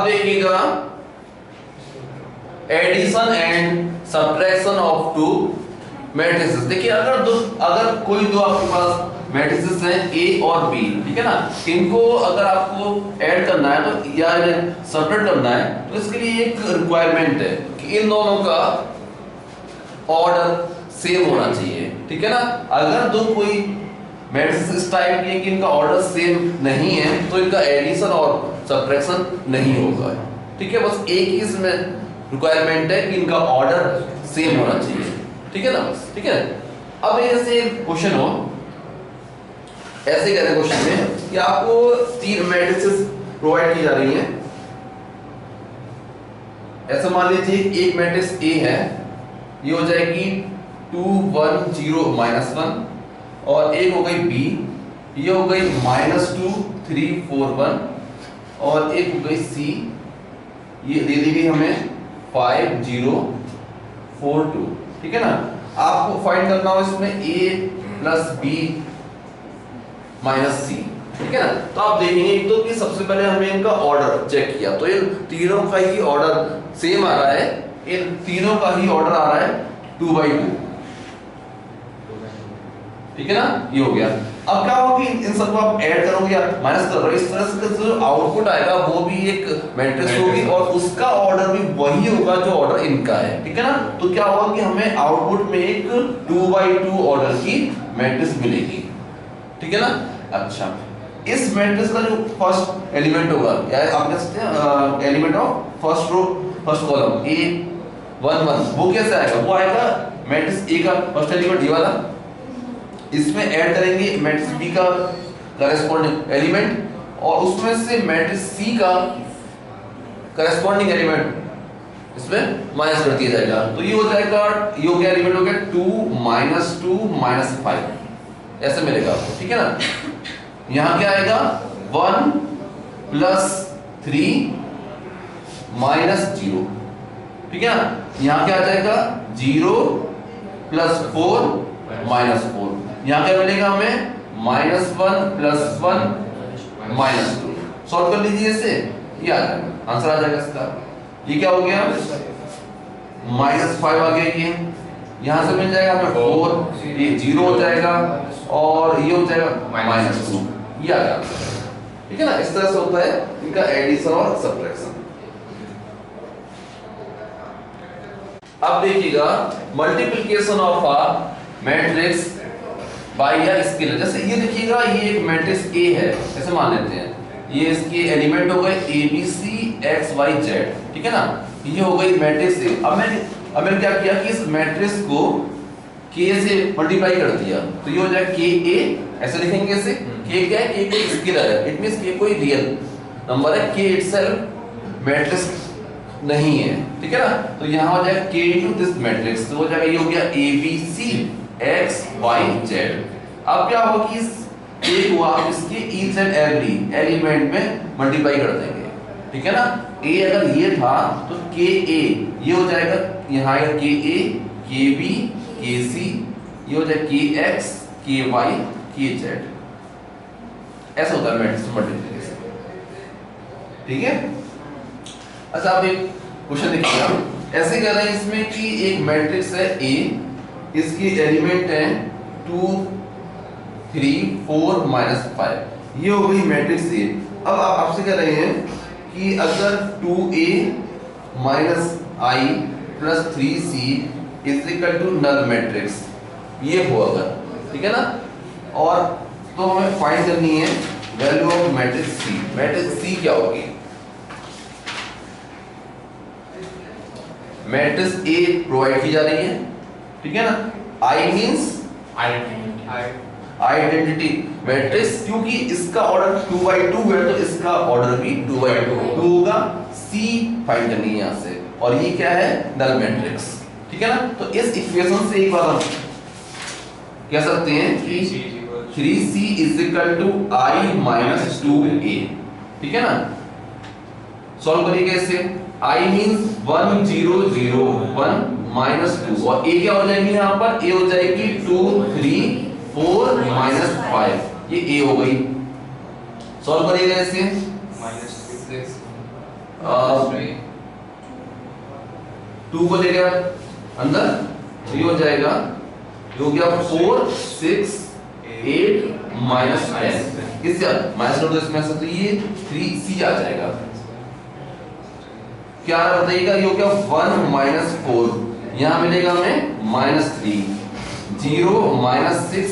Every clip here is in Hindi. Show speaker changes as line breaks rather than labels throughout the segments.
अब देखिएगा addition and subtraction of two matrices. देखिए अगर कोई दो आपके पास मैट्रिसेस हैं ए और बी, ठीक है ना, इनको अगर आपको ऐड करना है तो या सब्ट्रैक्ट करना है तो इसके लिए एक रिक्वायरमेंट है कि इन दोनों का ऑर्डर सेम होना चाहिए, ठीक है ना। अगर दो कोई मैट्रिसेस इस टाइप के कि इनका ऑर्डर सेम नहीं है तो इनका एडिशन और सब्ट्रैक्शन नहीं होगा, ठीक है। बस एक ही इसमें रिक्वायरमेंट है कि इनका ऑर्डर सेम होना चाहिए, ठीक है ना, बस, ठीक है। अब ऐसे क्वेश्चन हो, ऐसे कहते हैं क्वेश्चन में कि आपको तीन मैट्रिसेस प्रोवाइड की जा रही हैं। ऐसा मान लीजिए एक मैट्रिक्स ए है, ये हो जाएगी 2 1 0 -1, और एक हो गई बी, ये हो गई -2 3 4 1, और एक हो गई सी, ये दे दी गई हमें 5 0 4 2, ठीक है ना। आपको फाइंड करना हो इसमें a + b - c, ठीक है ना। तो आप देखेंगे एक तो कि सबसे पहले हमने इनका ऑर्डर चेक किया तो इन तीनों का ही ऑर्डर सेम आ रहा है, इन तीनों का ही ऑर्डर आ रहा है 2/2, ठीक है ना, ये हो गया। अब क्या होगा कि इन सबको आप ऐड करोगे या माइनस कर रहे हो, इस तरह से जो आउटपुट आएगा वो भी एक मैट्रिक्स होगी और उसका ऑर्डर भी वही होगा जो ऑर्डर इनका है, ठीक है ना। तो क्या होगा कि हमें आउटपुट में एक 2/2 ऑर्डर की मैट्रिक्स मिलेगी, ठीक है ना। अच्छा, इस मैट्रिक्स का जो फर्स्ट एलिमेंट होगा या आप कह सकते हैं element of first row first column A 1 1, वो कैसे आएगा, वो आएगा मैट्रिक्स ए का फर्स्ट एलिमेंट ये वाला, इसमें ऐड करेंगे मैट्रिक्स बी का करेस्पॉन्डिंग एलिमेंट और उसमें से मैट्रिक्स सी का करेस्पॉन्डिंग एलिमेंट इसमें माइनस कर दिया जाएगा। तो ये हो जाएगा, ये हो गया एलिमेंट हो गया 2 -2 -5, ऐसे मिलेगा आपको, ठीक है ना। यहां क्या आएगा 1 + 3 -0, ठीक है ना। यहां क्या आ जाएगा 0 + 4 -4, यहां क्या मिलेगा हमें -1 + 1 -2। सॉल्व कर लीजिए इसे, ये आ जाएगा आंसर आ जाएगा इसका। ये क्या हो गया -5 आ गया, ये यहां से मिल जाएगा हमें 4, ये 0 हो जाएगा और ये हो जाएगा -2, ये आ गया, ठीक है ना। इस तरह से होता है इनका एडिशन और सब्ट्रैक्शन। अब देखिएगा multiplication of a matrix bye या स्केलर। जैसे ये देखिएगा ये एक मैट्रिक्स A है, ऐसे मान लेते हैं, ये इसके एलिमेंट हो गए A B C X Y Z, ठीक है ना। ये हो गई मैट्रिक्स A। अब मैंने क्या किया कि इस मैट्रिक्स को K से मल्टीप्लाई कर दिया तो ये हो जाएगा KA, ऐसे लिखेंगे इसे। K क्या है, K कोई स्केलर है, इट मींस K कोई रियल नंबर है, K इटसेल्फ मैट्रिक्स नहीं है, ठीक है ना। तो यहां हो जाएगा K * दिस मैट्रिक्स, तो हो जाएगा ये हो गया A B C X Y Z। अब क्या होगा कि इस A को आप इसके ईच एंड एवरी एलिमेंट में मल्टीप्लाई कर देंगे, ठीक है ना। A अगर ये था तो KA ये हो जाएगा, यहाँ आएगा KA KB KC, ये हो जाएगा KX KY KZ, ऐसा होता है मैट्रिक्स मल्टीप्लिकेशन, ठीक है। अच्छा, आप एक क्वेश्चन देखिएगा, ऐसे कह रहे हैं इसमें कि एक मैट्रिक्स है A, इसकी एलिमेंट है 2 3 4 -5, ये हो गई मैट्रिक्स A। अब आप आपसे कह रहे हैं कि अगर 2A - I + 3C = null matrix, ये हो अगर, ठीक है ना। और तो हमें फाइंड करनी है value of matrix C। Matrix C क्या होगी, मैट्रिक्स A प्रोवाइड की जा रही है, ठीक है ना। I मींस आइडेंटिटी मैट्रिक्स, क्योंकि इसका ऑर्डर 2/2 है तो इसका ऑर्डर भी 2/2 होगा। C फाइंड करनी है यहां से, और ये क्या है नल मैट्रिक्स, ठीक है ना। तो इस इक्वेशन से एक बार हम कह सकते हैं कि 3C = I - 2A, ठीक है ना। सॉल्व करिए कैसे, I मींस 1 0 0 1 -2, और A क्या हो जाएगी यहाँ पर, A हो जाएगी 2 3 4 -5, ये A हो गई। सॉल्व करिएगा इसे 2 को ले गया अंदर, तो ये हो जाएगा, ये हो गया 4 6 8 माइनस 10, इससे माइनस नोट इसमें से, तो ये 3c आ जाएगा। क्या बताइएगा, ये हो गया 1 माइनस 4, यहां मिलेगा हमें -3, 0 माइनस 6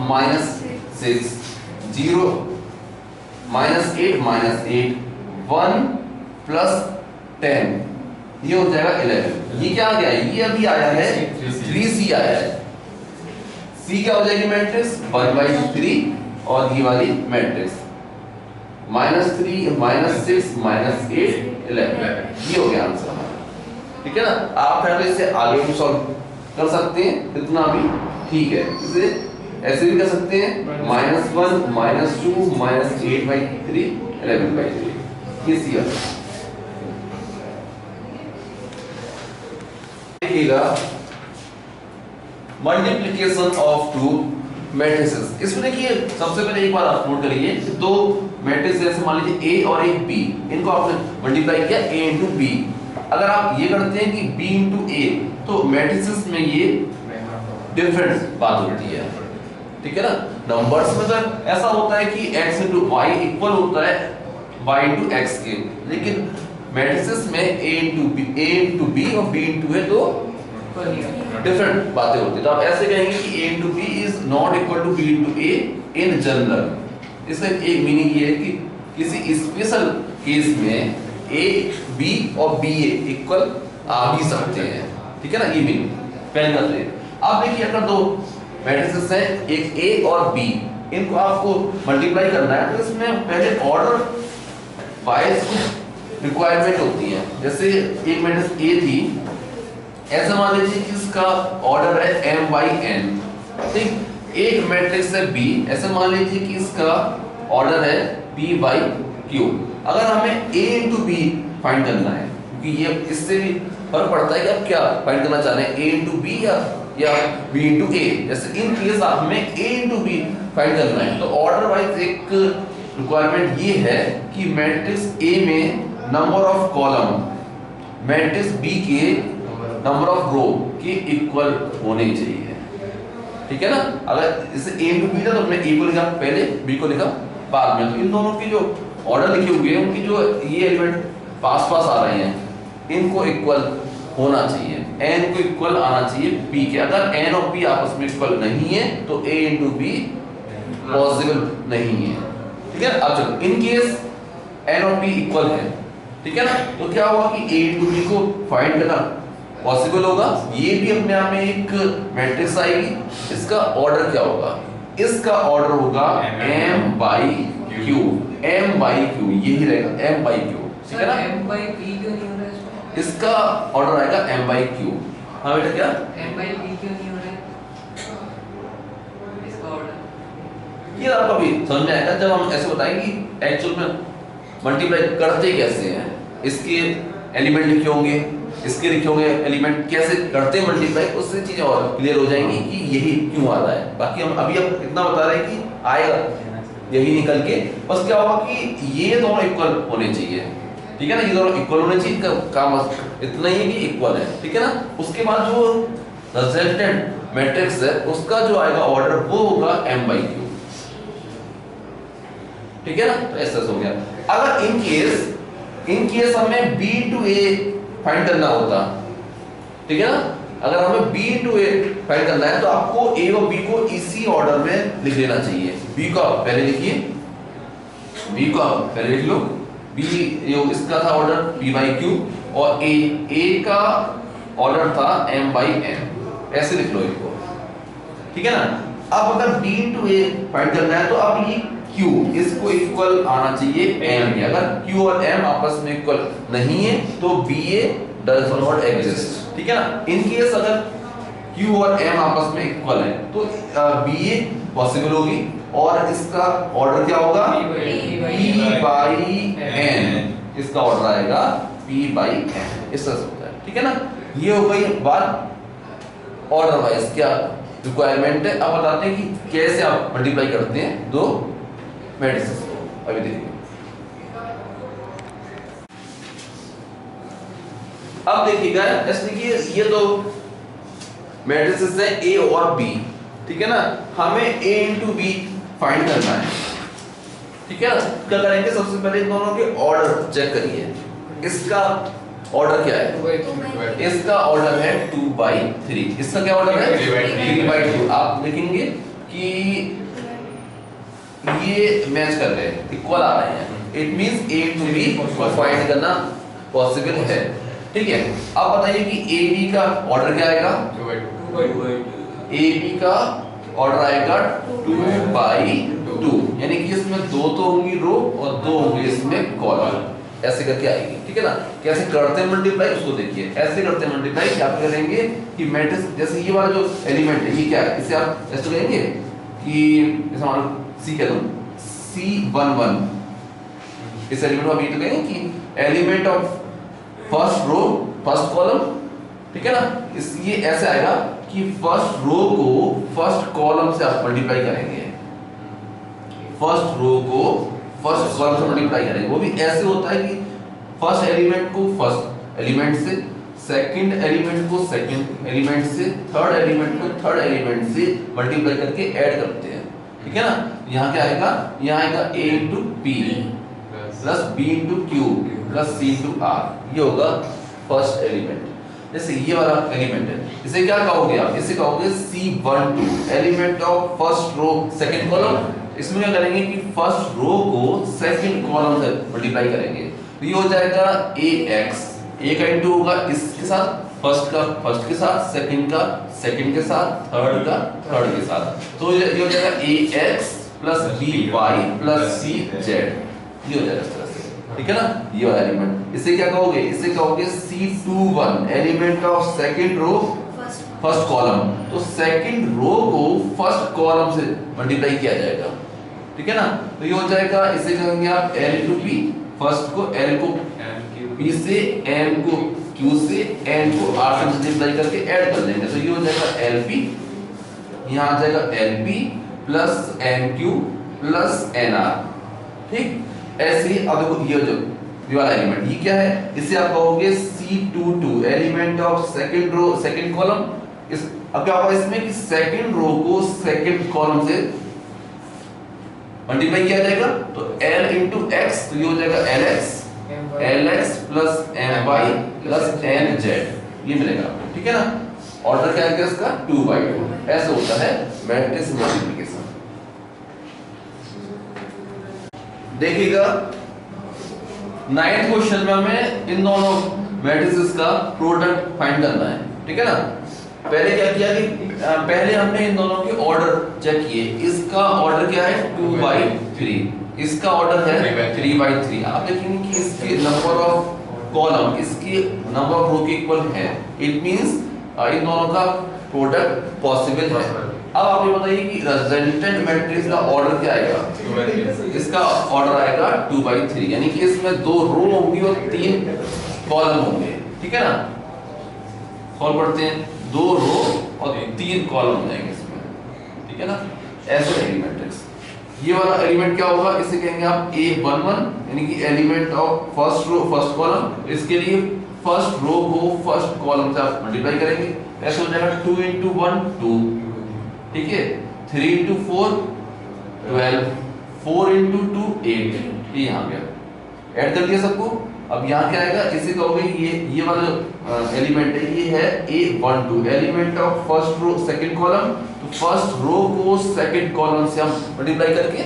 माइनस 6, 0 -8 माइनस 8, 1 प्लस 10, ये हो जाएगा 11। ये क्या आ गया, ये अभी आया है 3c आया है। c क्या हो जाएगी मैट्रिक्स 1/3, और ये वाली मैट्रिक्स -3 -6 -8 11, ये हो गया आंसर हमारा। ठीक है ना, आप पहले इससे आगे भी सॉल्व कर सकते हैं, इतना भी ठीक है। इसे ऐसे भी कर सकते हैं, -1 -2 -8/3 11/3, ये सी है। देखिएगा मल्टीप्लिकेशन ऑफ टू मैट्रिसेस। इसमें देखिए सबसे पहले एक बार आप नोट करिए, दो मैट्रिक्स जैसे मान लीजिए A और एक B, इनको आपने मल्टीप्लाई किया A इंटू B। अगर आप ये करते हैं कि B इंटू A, तो मैट्रिसेस में ये डिफरेंट बात होती है। ठीक है ना, नंबर्स में तो ऐसा होता है कि x इंटू y इक्वल होता है y इंटू x के, लेकिन मैट्रिसेस में A इंटू B और B इंटू A तो डिफरेंट बातें होती है। तो आप ऐसे कहेंगे कि A into B is not equal to B into A in general. इसका एक मीनिंग ये है कि किसी स्पेशल केस में A B और B A इक्वल आ भी सकते हैं। ठीक है ना, ये मीनिंग पहले करते हैं। अब देखिए अगर दो मैट्रिसेस हैं, एक A और B, इनको आपको मल्टीप्लाई करना है, तो इसमें पहले ऑर्डर वाइज कुछ रिक्वायरमेंट होती है। जैसे एक मैट्रिक्स A थी, ऐसा मान लीजिए कि इसका ऑर्डर है m/n। ठीक, एक मैट्रिक्स है B, ऐसे मान लीजिए कि इसका ऑर्डर है p/q। अगर हमें A इंटू B फाइंड करना है, क्योंकि ये इससे भी फर्क पड़ता है कि आप क्या फाइंड करना चाह रहे हैं, A इंटू B या B इंटू A। जैसे इन केस आप हमें A इंटू B फाइंड करना है, तो ऑर्डर वाइज एक रिक्वायरमेंट ये है कि मैट्रिक्स A में number of column matrix B के नंबर ऑफ रो के इक्वल होने चाहिए। ठीक है ना, अगर इसे A इंटू B था तो हमने A को लिखा पहले, B को लिखा बाद में, तो इन दोनों की जो ऑर्डर लिखे हुए हैं उनकी जो ये एलिमेंट पास पास आ रहे हैं, इनको इक्वल होना चाहिए, n को इक्वल आना चाहिए b के। अगर n और p आपस में इक्वल नहीं है तो a इंटू b पॉसिबल नहीं है। ठीक है, अब चलो इन केस n और p इक्वल है, ठीक है ना, तो क्या होगा कि a इंटू b को फाइंड करना पॉसिबल होगा। ये भी अपने आप में एक मैट्रिक्स आएगी। इसका ऑर्डर क्या होगा, इसका ऑर्डर होगा m/q, m/q यही रहेगा m/q। ठीक है ना,
m/p क्यों नहीं हो रहा है?
इसका ऑर्डर आएगा m/q। हाँ बेटा, क्या
m/p क्यों नहीं हो रहा है इसका ऑर्डर?
ये आपको अभी समझ में आएगा जब हम ऐसे बताएंगे कि एक्चुअल में मल्टीप्लाई करते कैसे हैं। इसके एलिमेंट लिखे होंगे, इसके लिखे होंगे एलिमेंट, कैसे करते हैं मल्टीप्लाई, उससे चीजें और क्लियर हो जाएंगी कि यही क्यों आ रहा है। बाकी हम अभी अब इतना बता रहे हैं कि आएगा यही निकल के, बस क्या होगा कि ये दोनों इक्वल होने चाहिए। ठीक है ना, ये दोनों इक्वल होने चाहिए, काम इतना ही है कि इक्वल है। ठीक है ना, उसके बाद जो रिजल्टेंट मैट्रिक्स है उसका जो आएगा ऑर्डर वो होगा m/q। ठीक है ना, तो ऐसा हो गया। अगर इन केस हमें b टू a फाइंड करना होता, ठीक है ना, अगर हमें b टू a फाइंड करना है तो आपको a और b को इसी ऑर्डर में लिख लेना चाहिए। b को आप पहले लिखिए, b को आप पहले लिख लो, b इसका था ऑर्डर p/q, और a का ऑर्डर था m/n, ऐसे लिख लो इनको। ठीक है ना, अब अगर b टू a फाइंड करना है तो अब ये q इसको इक्वल आना चाहिए m के। अगर q और m आपस में इक्वल नहीं है तो ba डज नॉट एग्जिस्ट। ठीक है ना, इन केस अगर q और m आपस में इक्वल है तो ba पॉसिबल होगी, और इसका ऑर्डर क्या होगा p/n, इसका ऑर्डर आएगा p/n, इस तरह से होता है। ठीक है ना, ये हो गई बात ऑर्डर वाइज क्या रिक्वायरमेंट है। अब बताते हैं कि कैसे आप मल्टीप्लाई करते हैं दो मैट्रिसेस को। अभी देखिए अब देखिएगा, जैसे देखिए ये दो मैट्रिसेस है ए और बी, ठीक है ना, हमें ए इंटू बी फाइंड करना है, ठीक है ना। क्या करेंगे, सबसे पहले इन दोनों के ऑर्डर चेक करिए, इसका ऑर्डर क्या है, इसका ऑर्डर है 2/3, इसका क्या ऑर्डर है 3/2। आप देखेंगे कि ये मैच कर रहे हैं, इक्वल आ रहे हैं, it means A to B को फाइंड करना पॉसिबल है, ठीक है। अब बताइए कि ए बी का ऑर्डर क्या आएगा,
2/2।
ए बी का ऑर्डर आएगा 2/2, यानी कि इसमें दो तो होंगी रो और दो होंगे इसमें कॉलम, ऐसे करके आएगी, ठीक है ना। कैसे करते हैं मल्टीप्लाई उसको देखिए, ऐसे करते हैं मल्टीप्लाई, क्या करेंगे कि मैट्रिक्स जैसे ये वाला जो एलिमेंट है ये क्या है, इसे आप ऐसे कहेंगे कि जैसे मान लो सी कह दूं C11, इस एलिमेंट को आप ये तो कहेंगे कि element of first row first column, ठीक है ना। इस ये ऐसे आएगा कि फर्स्ट रो को फर्स्ट कॉलम से आप मल्टीप्लाई करेंगे, फर्स्ट रो को फर्स्ट कॉलम से मल्टीप्लाई करेंगे, वो भी ऐसे होता है कि फर्स्ट एलिमेंट को फर्स्ट एलिमेंट से, सेकंड एलिमेंट को सेकंड एलिमेंट से, थर्ड एलिमेंट को थर्ड एलिमेंट से मल्टीप्लाई करके ऐड करते हैं, ठीक है ना। यहाँ क्या आएगा, यहाँ आएगा a into P plus b into Q plus c into r, ये होगा फर्स्ट एलिमेंट। जैसे ये वाला एलिमेंट है, इसे क्या कहोगे आप, इसे कहोगे C12 element of first row second column. इसमें क्या करेंगे कि फर्स्ट रो को सेकंड कॉलम से मल्टीप्लाई करेंगे, तो ये हो जाएगा ax, a का इंटू होगा इसके साथ, फर्स्ट का फर्स्ट के साथ, सेकंड का सेकंड के साथ, थर्ड का थर्ड के साथ, तो ये हो जाएगा ax plus by plus cz, ये हो जाएगा इस तरह से, ठीक है ना। ये वाला एलिमेंट इसे क्या कहोगे, इसे कहोगे C21 element of second row first column, तो सेकंड रो को फर्स्ट कॉलम से मल्टीप्लाई किया जाएगा, ठीक है ना। तो ये हो जाएगा, इसे कहेंगे आप L इंटू P, फर्स्ट को L को P से, N को Q से, N को R से मल्टीप्लाई करके ऐड कर देंगे, तो ये हो जाएगा LP, यहाँ आ जाएगा LP plus NQ plus NR, ठीक। ऐसे ही अब देखो ये जो ये वाला एलिमेंट, ये क्या है, इसे आप कहोगे C22 element of second row second column. इस अब क्या होगा इसमें कि सेकंड रो को सेकंड कॉलम से मल्टीप्लाई किया जाएगा, तो L इंटू x, तो ये हो जाएगा LX plus My plus NZ, ये मिलेगा आपको, ठीक है ना। ऑर्डर क्या है इसका 2/2, ऐसे होता है मैट्रिक्स मल्टीप्लिकेशन। देखिएगा 9th क्वेश्चन में हमें इन दोनों मैट्रिसेस का प्रोडक्ट फाइंड करना है, ठीक है ना। पहले क्या किया कि पहले हमने इन दोनों के ऑर्डर चेक किए, इसका ऑर्डर क्या है 2/3, इसका ऑर्डर है 3/3। आप देखेंगे कि इसके नंबर ऑफ कॉलम इसकी नंबर ऑफ रो के इक्वल है, इट मींस इन दोनों का प्रोडक्ट पॉसिबल है। अब आप ये बताइए कि रिजल्टेंट मैट्रिक्स का ऑर्डर क्या आएगा, इसका ऑर्डर आएगा 2/3, यानी कि इसमें दो रो होंगी और तीन कॉलम होंगे, ठीक है ना। सॉल्व करते हैं, दो रो और तीन कॉलम हो जाएंगे इसमें, ठीक है ना। ऐसे रहेगी मैट्रिक्स। ये वाला एलिमेंट क्या होगा, इसे कहेंगे आप A11, यानी कि element of first row first column. इसके लिए फर्स्ट रो को फर्स्ट कॉलम से आप मल्टीप्लाई करेंगे, ऐसे हो जाएगा 2 × 1 2, ठीक है, 3 × 4 12, 4 × 2 8, ये यहाँ गया, ऐड कर दिया सबको। अब यहाँ क्या आएगा, इसे कहोगे ये वाला एलिमेंट है, ये है A12 element of first row second column, तो फर्स्ट रो को सेकंड कॉलम से हम मल्टीप्लाई करके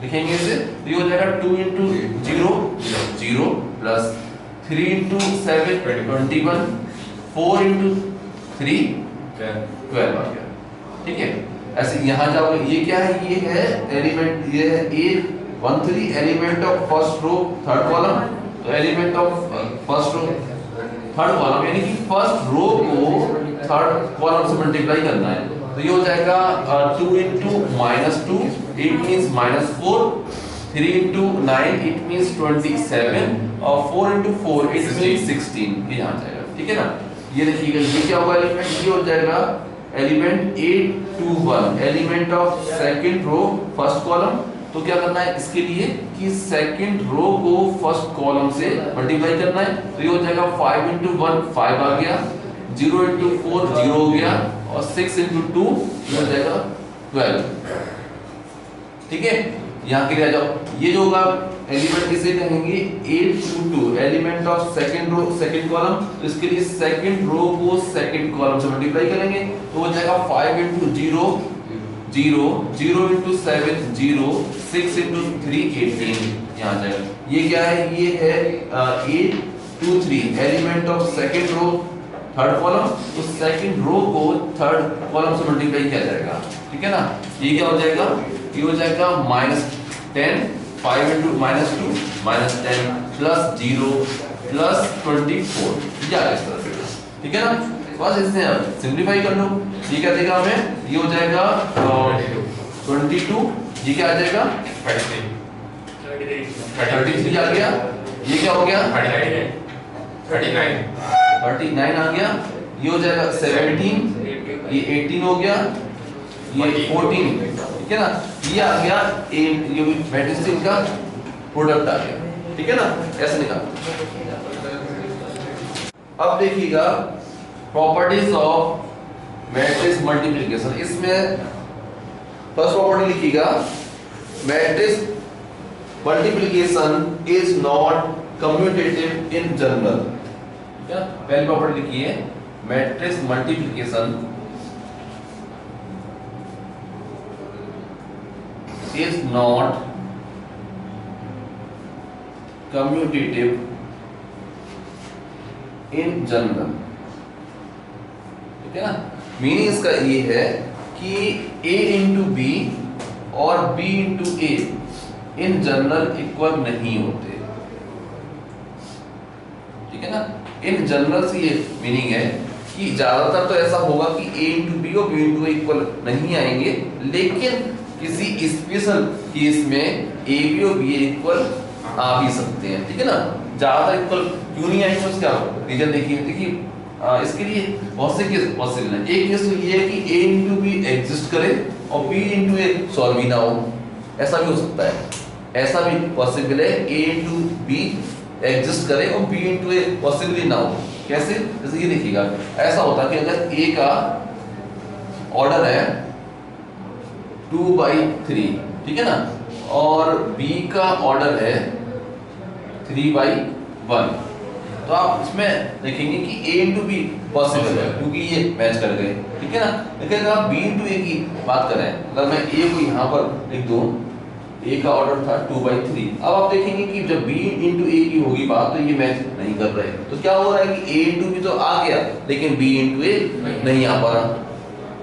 लिखेंगे इसे, तो ये हो जाएगा 2 × 0 0 प्लस 3 × 7 21, 4 × 3 12 आ गया, ठीक है। ऐसे यहाँ जाओगे, ये क्या है, ये है एलिमेंट, ये है A13 element of first row third column, तो element of first row third column, यानी कि फर्स्ट रो को थर्ड कॉलम से मल्टीप्लाई करना है, तो ये हो जाएगा 2 × -2 इट मींस -4, 3 × 9 इट मींस 27 और 4 × 4 इट मींस 16, ये यहाँ जाएगा, ठीक है ना। ये देखिएगा, ये क्या होगा एलिमेंट, ये हो जाएगा element A21 element of second row first column, तो क्या करना है इसके लिए कि सेकंड रो को फर्स्ट कॉलम से मल्टीप्लाई करना है। तो ये हो जाएगा 5 into 1 5 आ गया, 0 into 4 0 हो गया, और 6 into 2 ये हो जाएगा 12। ठीक है, यहाँ के लिए आ जाओ। ये जो होगा एलिमेंट किसे कहेंगे, 8 to 2 element of second row second column. तो इसके लिए सेकंड रो को सेकंड कॉलम से मल्टीप्लाई करेंगे तो हो जाएगा 5 into 0 0, 0 into 7 0, 6 into 3 18 यहाँ जाएगा। ये क्या है, ये है 8 2 3 element of second row third column. तो सेकंड रो को थर्ड कॉलम से मल्टीप्लाई किया जाएगा। ठीक है ना, ये क्या हो जाएगा, ये हो जाएगा -10, 5 into -2 -10 प्लस 0 प्लस 24, ये आ इस तरह से। ठीक है ना, बस इससे अब सिंपलीफाई कर लो। ये क्या देगा हमें, ये हो जाएगा 22, ये क्या आ जाएगा 33 आ गया, ये क्या हो गया 39 आ गया, ये हो जाएगा 17, ये 18 हो गया, ये 14। ठीक है ना, ये आ गया 8, ये मैट्रिक्स का प्रोडक्ट आ गया। ठीक है ना, ऐसे निकाल। अब देखिएगा प्रॉपर्टीज ऑफ मैट्रिक्स मल्टीप्लिकेशन। इसमें फर्स्ट प्रॉपर्टी लिखिएगा, matrix multiplication is not commutative in general. क्या पहली प्रॉपर्टी लिखिए, matrix multiplication is not commutative in general. ठीक है ना, मीनिंग इसका ये है कि a into b और b into a in general equal नहीं होते। ठीक है ना, इन जनरल से ये मीनिंग है कि ज्यादातर तो ऐसा होगा कि a into b और b into a इक्वल नहीं आएंगे, लेकिन किसी स्पेशल केस में a b और b इक्वल आ भी सकते हैं। ठीक है ना, ज्यादातर इक्वल क्यों नहीं आएंगे उसका रीजन देखिए इसके लिए बहुत से केस पॉसिबल है। एक केस तो ये है कि a into b एग्जिस्ट करे और b into a सॉल्व ही ना हो, ऐसा भी हो सकता है। ऐसा भी पॉसिबल है, a into b एग्जिस्ट करे और b into a पॉसिबली ना हो। कैसे, जैसे ये देखिएगा, ऐसा होता है कि अगर a का ऑर्डर है 2/3, ठीक है ना, और b का ऑर्डर है 3/1, तो आप इसमें देखेंगे कि a into b पॉसिबल है क्योंकि ये मैच कर गए। ठीक है ना, लेकिन अगर आप b into a की बात करें, अगर मैं a को यहाँ पर लिख दूं, a का ऑर्डर था 2/3, अब आप देखेंगे कि जब b into a की होगी बात तो ये मैच नहीं कर रहे। तो क्या हो रहा है कि a into b तो आ गया लेकिन b into a नहीं आ पा रहा,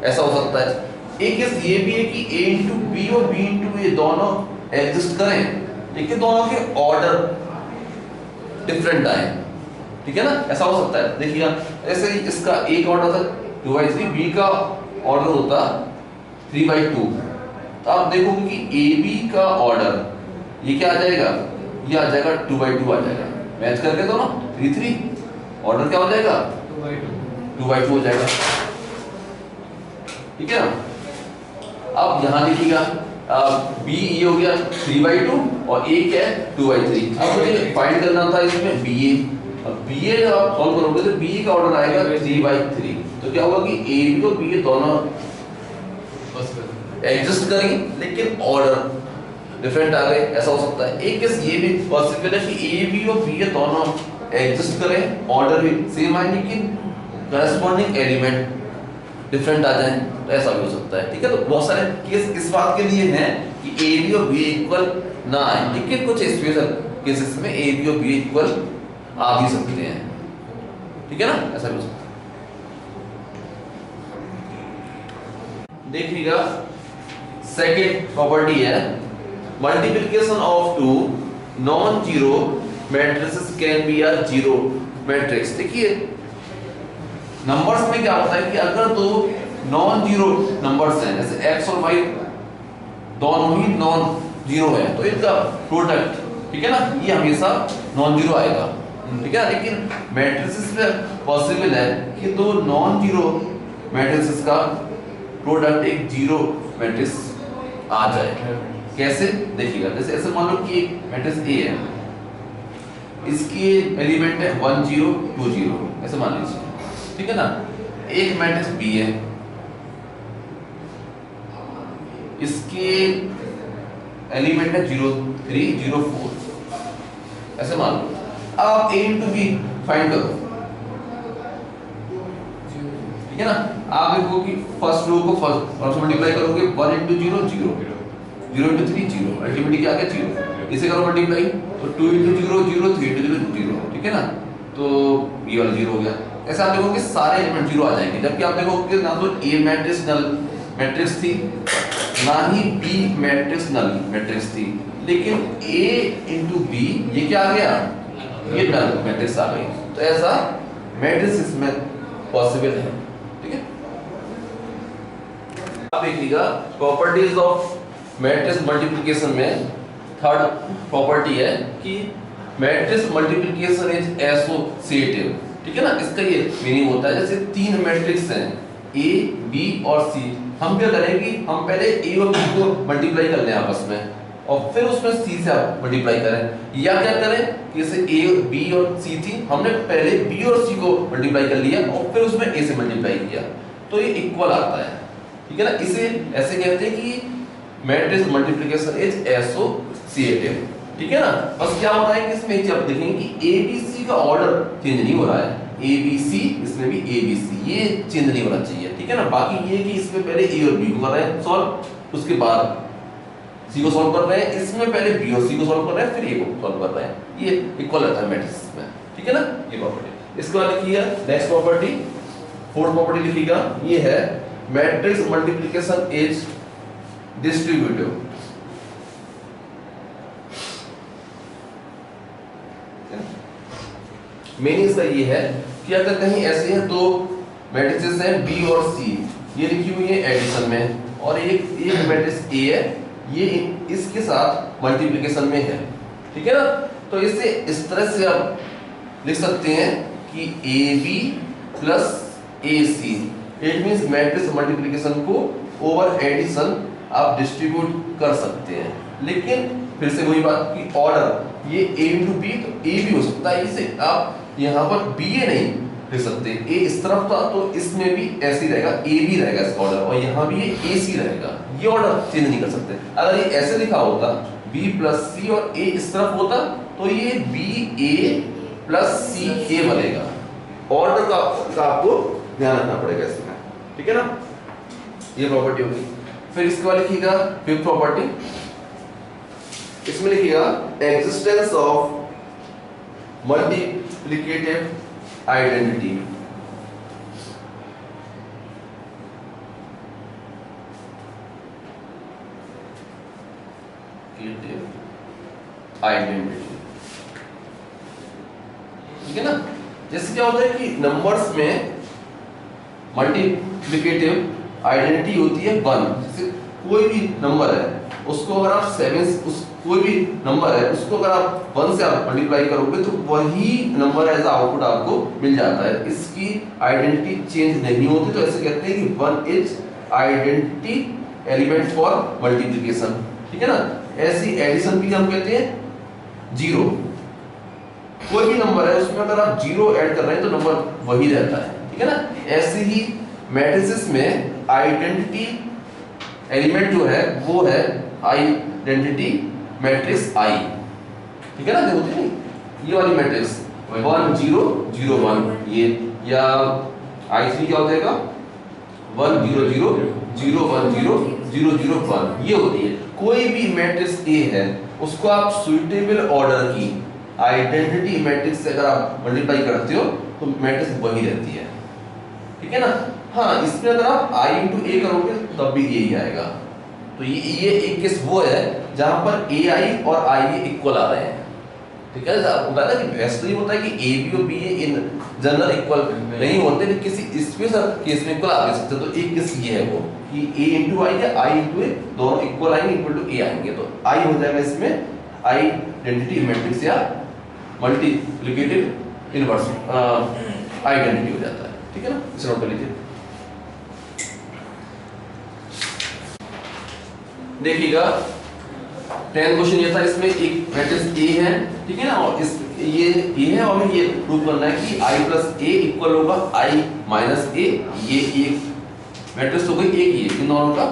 ऐसा हो सकता है। एक केस ये भी है कि a into b और b into a दोनों एग्जिस्ट करें, लेकिन दोनों के ऑर्डर डिफरेंट आए। ठीक है ना, ऐसा हो सकता है। देखिएगा, ऐसे ही इसका एक ऑर्डर था 2/3, b का ऑर्डर होता 3/2, तो आप देखोगे कि ab का ऑर्डर ये क्या आ जाएगा, ये आ जाएगा 2/2 आ जाएगा, मैच करके दोनों 3/3, ऑर्डर क्या हो जाएगा 2/2 हो जाएगा। ठीक है ना, अब यहाँ देखिएगा b ये हो गया 3/2 और a क्या है 2/3। अब मुझे फाइंड करना था इसमें ba। अब BA जब आप सॉल्व करोगे तो BA का ऑर्डर आएगा 3/3, तो क्या होगा कि AB और BA दोनों एग्जिस्ट करेंगे लेकिन ऑर्डर डिफरेंट आ गए, ऐसा हो सकता है। एक केस ये भी पॉसिबल है कि AB और BA दोनों एग्जिस्ट करें, ऑर्डर भी सेम आए लेकिन करस्पॉन्डिंग एलिमेंट डिफरेंट आ जाए, तो ऐसा भी हो सकता है। ठीक है, तो बहुत सारे केस इस बात के लिए हैं कि AB और BA इक्वल ना आए, लेकिन कुछ स्पेशल केसेस में AB और BA इक्वल आ भी सकते हैं। ठीक है ना, ऐसा भी हो सकता है। देखिएगा, सेकंड प्रॉपर्टी है, multiplication of two non zero matrices can be a zero matrix. देखिए, नंबर्स में क्या होता है कि अगर दो नॉन जीरो नंबर्स हैं, जैसे x और y दोनों ही नॉन जीरो है, तो इनका प्रोडक्ट, ठीक है ना, ये हमेशा नॉन जीरो आएगा। ठीक है, लेकिन मैट्रिसेस में पॉसिबल है कि दो नॉन जीरो मैट्रिसेस का प्रोडक्ट एक जीरो मैट्रिक्स आ जाए। कैसे देखिएगा, जैसे ऐसे मान लो कि एक मैट्रिक्स ए है, इसकी एलिमेंट है 1 0 2 0, ऐसे मान लीजिए, ठीक है ना। एक मैट्रिक्स बी है, इसके एलिमेंट है 0 3 0 4, ऐसे मान लो। अब आप ए इंटू बी फाइंड करो, ठीक है ना। आप देखो कि फर्स्ट रो को फर्स्ट और से मल्टीप्लाई करोगे, 1 इंटू 0 0, 0 इंटू 3 0, अल्टीमेटली क्या आ गया 0। इसे करो मल्टीप्लाई तो 2 इंटू 0 0, 3 इंटू 0 0, ठीक है ना। तो ये वाला 0 हो गया। ऐसे आप देखोगे सारे एलिमेंट 0 आ जाएंगे, जबकि आप देखोगे ना तो ए मैट्रिक्स नल मैट्रिक्स थी, ना ही बी मैट्रिक्स नल मैट्रिक्स थी, लेकिन ए इंटू बी ये क्या आ गया, ये नल मैट्रिक्स आ गई। तो ऐसा मैट्रिक्स इसमें पॉसिबल है, ठीक है। आप देखिएगा प्रॉपर्टीज ऑफ मैट्रिक्स मल्टीप्लिकेशन में थर्ड प्रॉपर्टी है कि मैट्रिक्स मल्टीप्लिकेशन इज एसोसिएटिव, ठीक है ना। इसका ये मीनिंग होता है, जैसे तीन मैट्रिक्स हैं ए बी और सी, हम क्या करेंगे, हम पहले ए और बी को मल्टीप्लाई कर लें आपस में और फिर उसमें सी से आप मल्टीप्लाई करें, या क्या करें कि जैसे ए बी और सी थी, हमने पहले बी और सी को मल्टीप्लाई कर लिया और फिर उसमें ए से मल्टीप्लाई किया, तो ये इक्वल आता है, ठीक है ना। इसे ऐसे कहते हैं कि मैट्रिक्स मल्टीप्लिकेशन इज एसोसिएटिव, ठीक है ना। बस क्या हो रहा है कि इसमें जब देखेंगे कि ए बी सी का ऑर्डर चेंज नहीं हो रहा है, ए बी सी, इसमें भी ए बी सी, ये चेंज नहीं होना चाहिए, ठीक है ना। बाकी ये कि इसमें पहले ए और बी को कर रहे हैं सॉल्व, उसके बाद सी को सॉल्व कर रहे हैं, इसमें पहले बी और सी को सॉल्व कर रहे हैं, फिर ए को सॉल्व कर रहे हैं, ये इक्वल रहता है मैट्रिक्स में, ठीक है ना। ये प्रॉपर्टी। इसके बाद लिखिए नेक्स्ट प्रॉपर्टी, फोर्थ प्रॉपर्टी लिखिएगा, ये है matrix multiplication is distributive. Meaning इसका ये है कि अगर कहीं ऐसे हैं दो मैट्रिसेस हैं बी और सी, ये लिखी हुई है एडिशन में, और एक मैट्रिक्स ए है, ये इसके साथ मल्टीप्लिकेशन में है, ठीक है ना। तो इसे इस तरह से आप लिख सकते हैं कि A B plus A C, it means matrix multiplication को ओवर एडिशन आप डिस्ट्रीब्यूट कर सकते हैं। लेकिन फिर से वही बात कि ऑर्डर, ये ए इंटू बी, तो ए भी हो सकता है, इसे आप यहाँ पर बी ए नहीं लिख सकते, ए इस तरफ था तो इसमें भी ऐसे ही रहेगा, ए भी रहेगा इसका ऑर्डर, और यहाँ भी ये ए सी रहेगा, ये ऑर्डर चेंज नहीं कर सकते। अगर ये ऐसे लिखा होता बी प्लस सी और ए इस तरफ होता तो ये बी ए प्लस सी ए बनेगा। ऑर्डर का आपको ध्यान रखना पड़ेगा इसमें, ठीक है ना। ये प्रॉपर्टी होगी। फिर इसके बाद लिखिएगा फिफ्थ प्रॉपर्टी, इसमें लिखिएगा existence of multiplicative identity. Identity, ठीक है ना। जैसे क्या होता है कि नंबर्स में मल्टीप्लिकेटिव आइडेंटिटी होती है 1। जैसे कोई भी नंबर है उसको अगर आप 7 कोई भी नंबर है उसको अगर आप 1 से आप मल्टीप्लाई करोगे तो वही नंबर एज आउटपुट आपको मिल जाता है, इसकी आइडेंटिटी चेंज नहीं होती। तो ऐसे कहते हैं कि 1 is identity element for multiplication, ठीक है ना। ऐसी एडिशन भी हम कहते हैं 0। कोई भी नंबर है उसमें अगर आप 0 ऐड कर रहे हैं तो नंबर वही रहता है, ठीक है ना। ऐसे ही मैट्रिसेस में आइडेंटिटी एलिमेंट जो है वो है आइडेंटिटी मैट्रिक्स आई, ठीक है ना। देखो नहीं ये वाली मैट्रिक्स 1 0 0 1, ये या I3 क्या हो जाएगा 1 0 0 0 1 0 0 0 1, ये होती है। कोई भी मैट्रिक्स ए है उसको आप सुइटेबल ऑर्डर की आइडेंटिटी मैट्रिक्स से अगर आप मल्टीप्लाई करते हो तो मैट्रिक्स वही रहती है, ठीक है ना। हाँ, इसमें अगर आप i इंटू ए करोगे तब भी यही आएगा। तो ये एक केस वो है जहां पर ए आई और आई ए इक्वल आ रहे हैं, ठीक है। होता है ना कि वैसे ही होता है कि ए बी और B A in general equal नहीं होते, लेकिन किसी स्पेशल केस में इक्वल आ सकते हैं। तो एक केस ये है वो कि ए इंटू आई या आई इंटू ए दोनों इक्वल आएंगे, इक्वल टू ए आएंगे, तो आई हो जाएगा इसमें आइडेंटिटी मैट्रिक्स या मल्टीप्लिकेटिव इनवर्स आइडेंटिटी हो जाता है, ठीक है ना। इसे नोट कर लीजिए। देखिएगा 10 क्वेश्चन ये था, इसमें एक मैट्रिक्स ए है, ठीक है ना, और इस ये है, और हमें ये प्रूव करना है कि i प्लस ए इक्वल होगा i माइनस ए। ये एक मैट्रिक्स हो गई एक ही इन दोनों का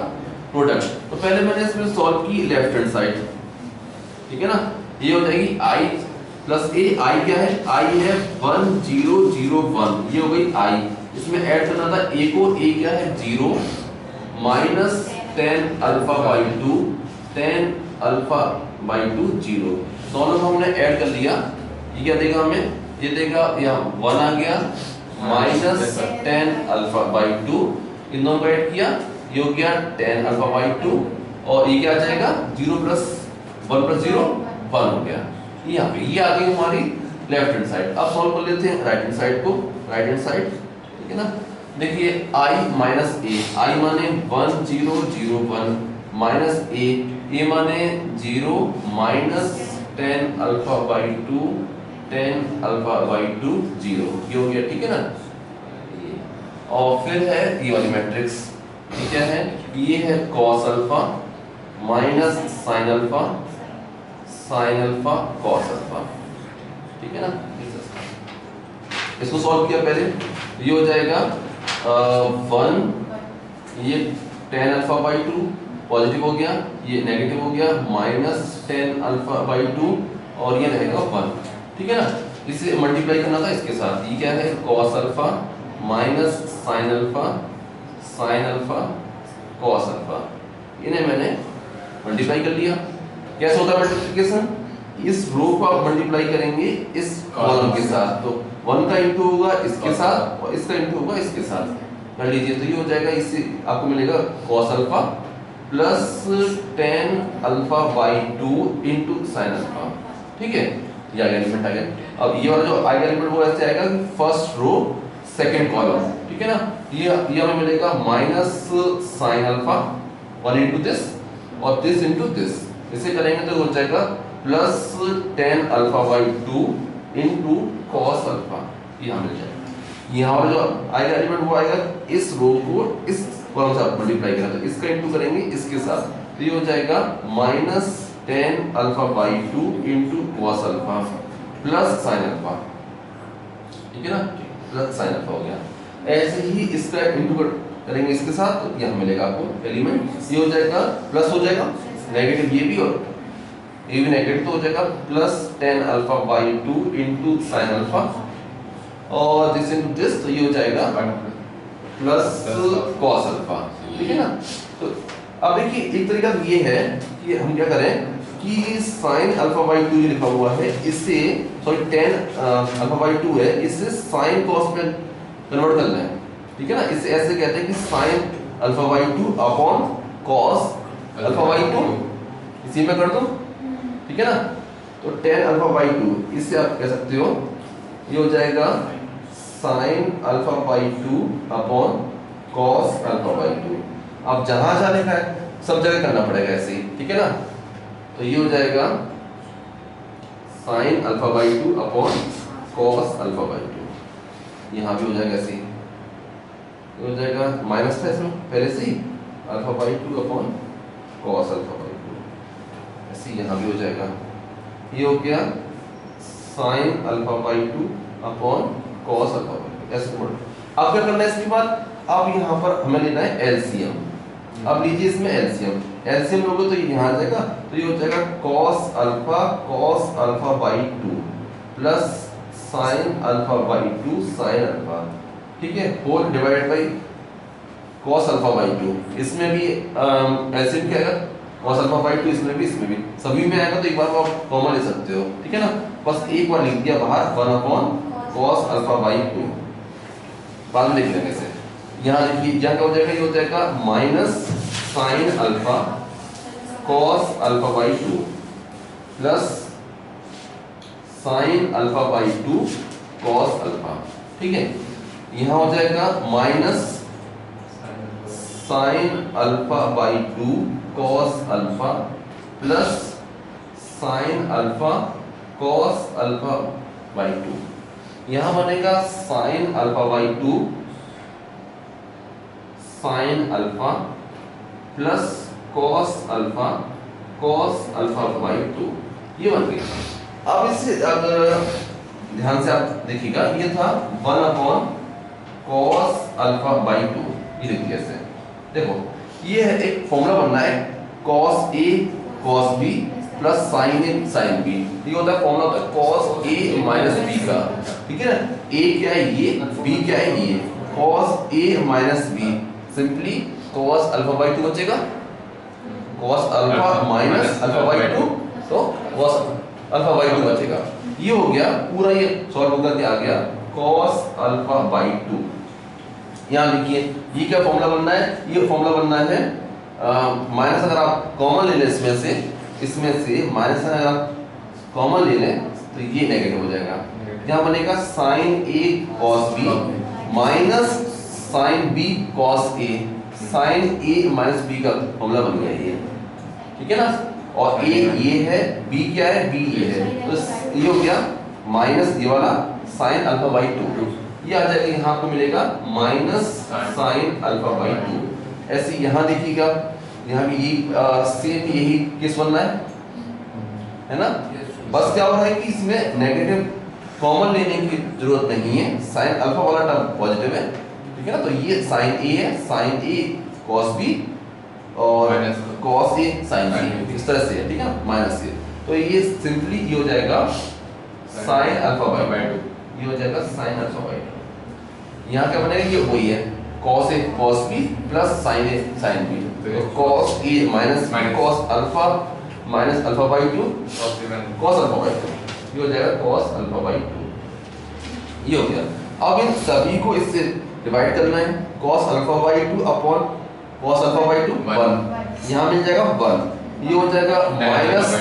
प्रोडक्ट। तो पहले मैंने इसमें सॉल्व की लेफ्ट हैंड साइड, ठीक है ना, ये हो जाएगी i प्लस ए। i क्या है? i है 1 0 0 1, ये हो गई i। इसमें ऐड करना था a को, a क्या है 0 minus 10 alpha by 2, 10 alpha by 2 0, दोनों को हमने ऐड कर लिया। ये क्या देगा हमें? ये देगा यहाँ 1 आ गया माइनस 10 अल्फा बाई 2, इन दोनों को ऐड किया, ये हो गया 10 अल्फा बाई 2, और ये क्या आ जाएगा 0 प्लस 1 प्लस 0 1 हो गया यहाँ पे। ये आ गई हमारी लेफ्ट हैंड साइड। अब सॉल्व कर लेते हैं राइट हैंड साइड को, राइट हैंड साइड, ठीक है ना। देखिए i माइनस ए, i माने 1 0 0 1 माइनस a माने 0 minus 10 alpha by 2, 10 alpha by 2 0, ये हो गया, ठीक है ना। और फिर है ये वाली मैट्रिक्स, ये क्या है? ये है cos alpha minus sin alpha, sin alpha cos alpha, ठीक है ना। इसको सॉल्व किया पहले, ये हो जाएगा 1, ये 10 अल्फा बाई 2 पॉजिटिव हो गया, ये नेगेटिव हो गया, माइनस 10 अल्फा बाई 2, और ये रहेगा 1, ठीक है ना। इसे मल्टीप्लाई करना था इसके साथ, ये क्या है cos alpha minus sin alpha, sin alpha cos alpha, इन्हें मैंने मल्टीप्लाई कर लिया। कैसे होता है मल्टीप्लिकेशन? इस रो को आप मल्टीप्लाई करेंगे इस कॉलम के साथ, तो 1 का इंटू होगा इसके साथ और इसका इंटू होगा इसके साथ, कर लीजिए। तो ये हो जाएगा, इससे आपको मिलेगा cos alpha plus 10 alpha by 2 into sin alpha, ठीक है। ये आगे एलिमेंट आ गया। अब ये वाला जो आएगा एलिमेंट वो ऐसे आएगा फर्स्ट रो सेकंड कॉलम, ठीक है ना। ये हमें मिलेगा minus sin alpha 1 into this और दिस इंटू दिस, इसे करेंगे तो हो जाएगा plus 10 alpha by 2 into cos alpha, ये हमें मिल जाएगा। यहाँ वाला जो आएगा एलिमेंट वो आएगा इस रो को इस कॉलम से आप मल्टीप्लाई करें तो इसका इंटू करेंगे इसके साथ, तो ये हो जाएगा minus 10 alpha by 2 into cos alpha plus sin alpha, ठीक है ना, प्लस sin अल्फा हो गया। ऐसे ही इसका इंटू करेंगे इसके साथ, तो यहाँ मिलेगा आपको एलिमेंट, ये हो जाएगा प्लस हो जाएगा नेगेटिव, ये भी और ये भी नेगेटिव, तो हो जाएगा plus 10 alpha by 2 into sin alpha और दिस इंटू दिस, तो ये हो जाएगा प्लस cos अल्फा, ठीक है ना। तो अब देखिए एक तरीका तो ये है कि हम क्या करें कि sin अल्फा बाई 2 ये लिखा हुआ है, इससे सॉरी 10 अल्फा बाई 2 है, इससे sin cos में कन्वर्ट करना है, ठीक है ना। इससे ऐसे कहते हैं कि sin alpha by 2 upon cos alpha by 2, इसी में कर दो, ठीक है ना। तो 10 अल्फा बाई 2, इससे आप कह सकते हो ये हो जाएगा sin alpha by 2 upon cos alpha by 2। अब जहां जहां लिखा है सब जगह करना पड़ेगा ऐसे ही, ठीक है ना। तो ये हो जाएगा sin alpha by 2 upon cos alpha by 2, यहाँ भी हो जाएगा ऐसे ही, हो जाएगा माइनस था इसमें पहले से ही alpha by 2 upon cos alpha by 2, ऐसे यहाँ भी हो जाएगा। ये हो गया sin alpha by 2 upon cos alpha by 2, ऐसे बोल। अब क्या करना है इसके बाद? अब यहाँ पर हमें लेना है एलसीएम। अब लीजिए इसमें एलसीएम, एलसीएम लोगे तो ये यहाँ आ जाएगा, तो ये हो जाएगा cos alpha by 2 plus sin alpha by 2 sin alpha, ठीक है, whole divided by cos alpha by 2। इसमें भी एलसीएम क्या आएगा cos अल्फा बाई 2, इसमें भी सभी में आएगा, तो एक बार आप कॉमन ले सकते हो, ठीक है ना। बस एक बार लिख दिया बाहर 1 अपॉन cos अल्फा बाई 2, बाद में लिख लेंगे इसे। यहाँ देखिए यहाँ क्या हो जाएगा, ये हो जाएगा minus sin alpha cos alpha by 2 plus sin alpha by 2 cos alpha, ठीक है। यहाँ हो जाएगा minus sin alpha by 2 cos alpha plus sin alpha cos alpha by 2, यहाँ बनेगा sin alpha by 2 sin alpha plus cos alpha cos alpha by 2, ये बन गया। अब इसे अगर ध्यान से आप देखिएगा, ये था 1 अपॉन cos अल्फा बाई 2, ये लिख दिया ऐसे। देखो ये है एक फॉर्मूला बनना है cos A cos B plus sin A sin B, ये होता है फॉर्मूला होता है cos A माइनस B का, ठीक है ना। A क्या है ये, B क्या है ये, cos A minus B, simply cos alpha by 2 बचेगा, cos alpha minus alpha by 2, तो cos अल्फा बाई 2 बचेगा। ये हो गया पूरा, ये सॉल्व होकर के आ गया cos अल्फा बाई 2। यहाँ लिखिए ये क्या फॉर्मूला बनना है, ये फॉर्मूला बनना है माइनस, अगर आप कॉमन ले लें इसमें से माइनस अगर आप कॉमन ले लें तो ये नेगेटिव हो जाएगा। यहाँ बनेगा sin A cos B minus sin B cos A, sin A minus B का फॉर्मूला बन गया ये, ठीक है ना। और A ये है, B क्या है, B ये है, तो ये हो गया माइनस ये वाला sin अल्फा बाई 2, ये आ जाएगा, यहाँ आपको मिलेगा माइनस sin अल्फा बाई 2। ऐसे यहाँ देखिएगा, यहाँ भी सेम यही केस बनना है ना। बस क्या हो रहा है कि इसमें नेगेटिव कॉमन लेने की जरूरत नहीं है, sin अल्फा वाला टर्म पॉजिटिव है, ठीक है ना। तो ये sin A है, sin A cos B और cos A sin B, इस तरह से है, ठीक है, माइनस से। तो ये सिंपली ये हो जाएगा sin अल्फा बाई 2, ये हो जाएगा sin अल्फा बाई 2। यहाँ क्या बनेगा, ये वही है cos A cos B plus sin A sin B, तो cos A minus cos alpha minus alpha by 2 cos alpha by 2, ये हो जाएगा cos अल्फा बाई 2, ये हो गया। अब इन सभी को इससे डिवाइड करना है, cos alpha by 2 upon cos alpha by 2 1, यहाँ मिल जाएगा 1, ये हो जाएगा माइनस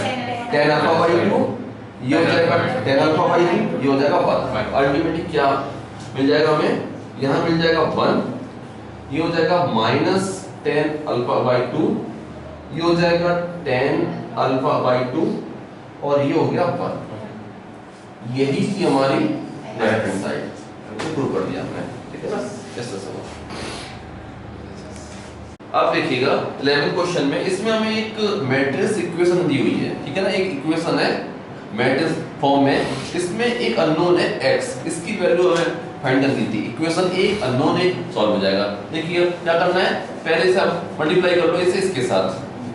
tan अल्फा बाई 2, ये हो जाएगा tan अल्फा बाई 2, ये हो जाएगा 1। अल्टीमेटली क्या मिल जाएगा हमें, यहाँ मिल जाएगा 1, ये हो जाएगा माइनस tan अल्फा बाई 2, ये हो जाएगा tan अल्फा बाई 2 और ये हो गया 1। यही थी हमारी राइट हैंड साइड, प्रूव कर दिया हमने, ठीक है ना। ऐसा सब अब देखिएगा 11 क्वेश्चन में, इसमें हमें एक मैट्रिक्स इक्वेशन दी हुई है, ठीक है ना। एक इक्वेशन है मैट्रिक्स फॉर्म में, इसमें एक अननोन है x, इसकी वैल्यू हमें फाइंड करनी थी। इक्वेशन एक अननोन एक सॉल्व हो जाएगा। देखिए क्या करना है, पहले से आप मल्टीप्लाई कर लो इसे इसके साथ,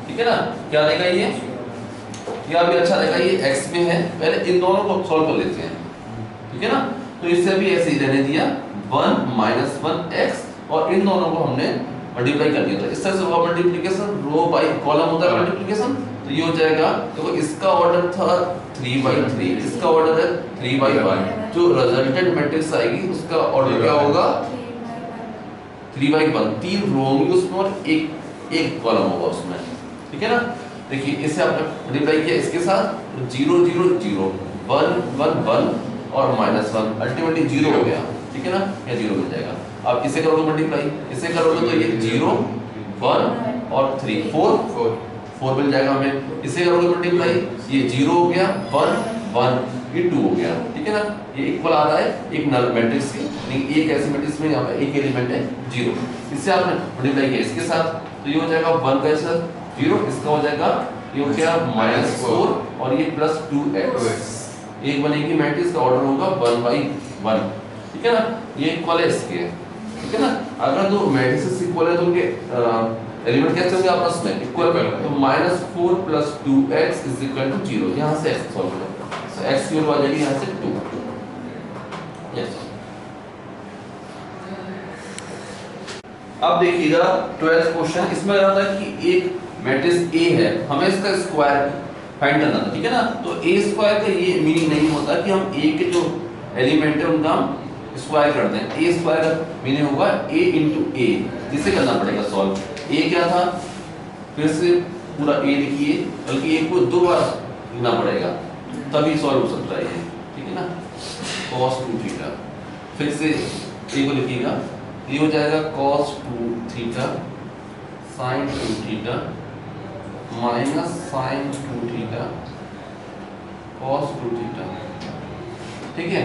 ठीक है ना। क्या रहेगा ये अभी अच्छा रहेगा, ये x में है, पहले इन दोनों को सॉल्व कर लेते हैं, ठीक है ना। तो इससे भी ऐसे ही रहने दिया 1 माइनस 1x और इन दोनों को हमने मल्टीप्लाई कर दिया। तो इस तरह से हुआ मल्टीप्लिकेशन, रो बाय कॉलम होता है मल्टीप्लिकेशन। तो ये हो जाएगा, देखो इसका ऑर्डर था 3/3, इसका ऑर्डर है 3/1, जो रिजल्टेंट मैट्रिक्स आएगी उसका ऑर्डर क्या होगा 3/1, 3 रो होंगी उसमें और एक कॉलम होगा उसमें, ठीक है ना। देखिए इसे आपने मल्टीप्लाई किया इसके साथ, 0 0 0 1 1 1 और -1, अल्टीमेटली 0 हो गया, ठीक है ना, या 0 मिल जाएगा। अब इसे करोगे मल्टीप्लाई, इसे करोगे तो ये 0 1 और 3 4 मिल जाएगा हमें। इसे करोगे मल्टीप्लाई, ये 0 हो गया, 1 1 ये 2 हो गया, ठीक है ना। ये इक्वल आ रहा है एक नल मैट्रिक्स की, लेकिन एक ऐसी मैट्रिक्स में यहाँ पे एक एलिमेंट है 0। इससे आपने मल्टीप्लाई किया इसके साथ, तो ये हो जाएगा 1 का साथ 0, इसका हो जाएगा ये हो गया -4 और ये +2x, एक बनेगी मैट्रिक्स का ऑर्डर होगा 1/1, ठीक है ना। ये इक्वल है इसके, ठीक है ना। अगर दो मैट्रिसेस इक्वल है तो उनके एलिमेंट कैसे होंगे आपस में इक्वल, तो -4 + 2x = 0, यहाँ से x सॉल्व हो जाएगा, तो x की वैल्यू आ जाएगी यहाँ से 2। यस, अब देखिएगा 12th क्वेश्चन, इसमें क्या था कि एक मैट्रिक्स A है, हमें इसका स्क्वायर फाइंड करना था, ठीक है ना। तो A² का ये मीनिंग नहीं होता कि हम A के जो एलिमेंट है उनका हम स्क्वायर करते हैं। A² का मीनिंग होगा A × A, जिसे करना पड़ेगा सॉल्व। A क्या था, फिर से पूरा A लिखिए, बल्कि A को 2 बार लिखना पड़ेगा तभी सॉल्व हो सकता है ये, ठीक है ना। cos 2θ, फिर से A को लिखिएगा, ये हो जाएगा cos 2θ sin 2θ minus sin 2θ cos 2θ, ठीक है।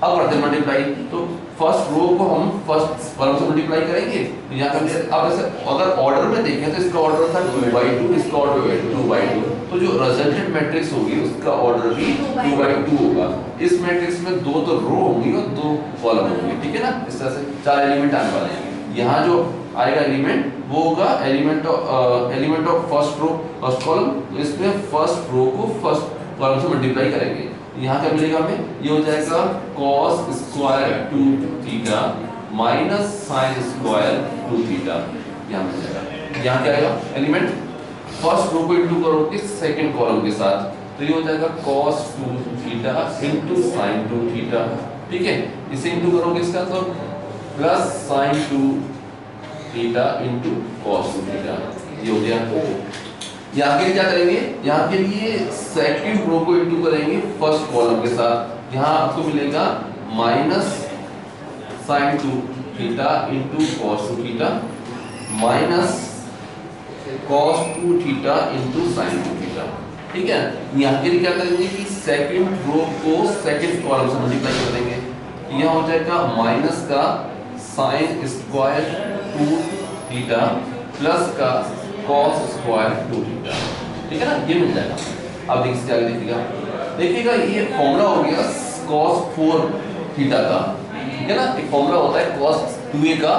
अब करते हैं मल्टीप्लाई। तो फर्स्ट रो को हम फर्स्ट कॉलम से मल्टीप्लाई करेंगे। तो यहाँ कर लिया। अब ऐसे अगर ऑर्डर में देखें तो इसका ऑर्डर था 2/2, इसका ऑर्डर 2/2। तो जो रिजल्टेंट मैट्रिक्स होगी उसका ऑर्डर भी 2/2 होगा। इस मैट्रिक्स में दो तो रो होंगी और दो कॉलम होंगे, ठीक है ना। इस तरह से 4 एलिमेंट आने वाले हैं। यहाँ जो आएगा एलिमेंट वो होगा element of first row first column. तो इसमें फर्स्ट रो को फर्स्ट कॉलम से मल्टीप्लाई करेंगे। यहाँ क्या मिलेगा हमें? ये हो जाएगा cos square 2 theta minus sin square 2 theta. यहाँ मिल जाएगा। यहाँ क्या आएगा? एलिमेंट फर्स्ट रो को इंटू करोगे सेकंड कॉलम के साथ, तो ये हो जाएगा cos 2 theta into sin 2 theta, ठीक है। इसे इंटू करोगे इसका तो plus sin 2 theta into cos 2 theta. ये हो गया। यहाँ के लिए क्या करेंगे? यहाँ के लिए सेकंड रो को इंटू करेंगे फर्स्ट कॉलम के साथ। यहाँ आपको मिलेगा minus sin 2 theta into cos 2 theta minus cos 2 theta into sin 2 theta, ठीक है। यहाँ के लिए क्या करेंगे कि सेकंड रो को सेकंड कॉलम से मल्टीप्लाई कर देंगे। यहाँ हो जाएगा माइनस का sin स्क्वायर 2 थीटा प्लस का cos स्क्वायर 2 थीटा, ठीक है ना। ये मिल जाएगा। अब देखिए क्या देखिएगा ये फॉर्मूला हो गया cos 4 थीटा का, ठीक है ना। एक फॉर्मूला होता है cos 2a का,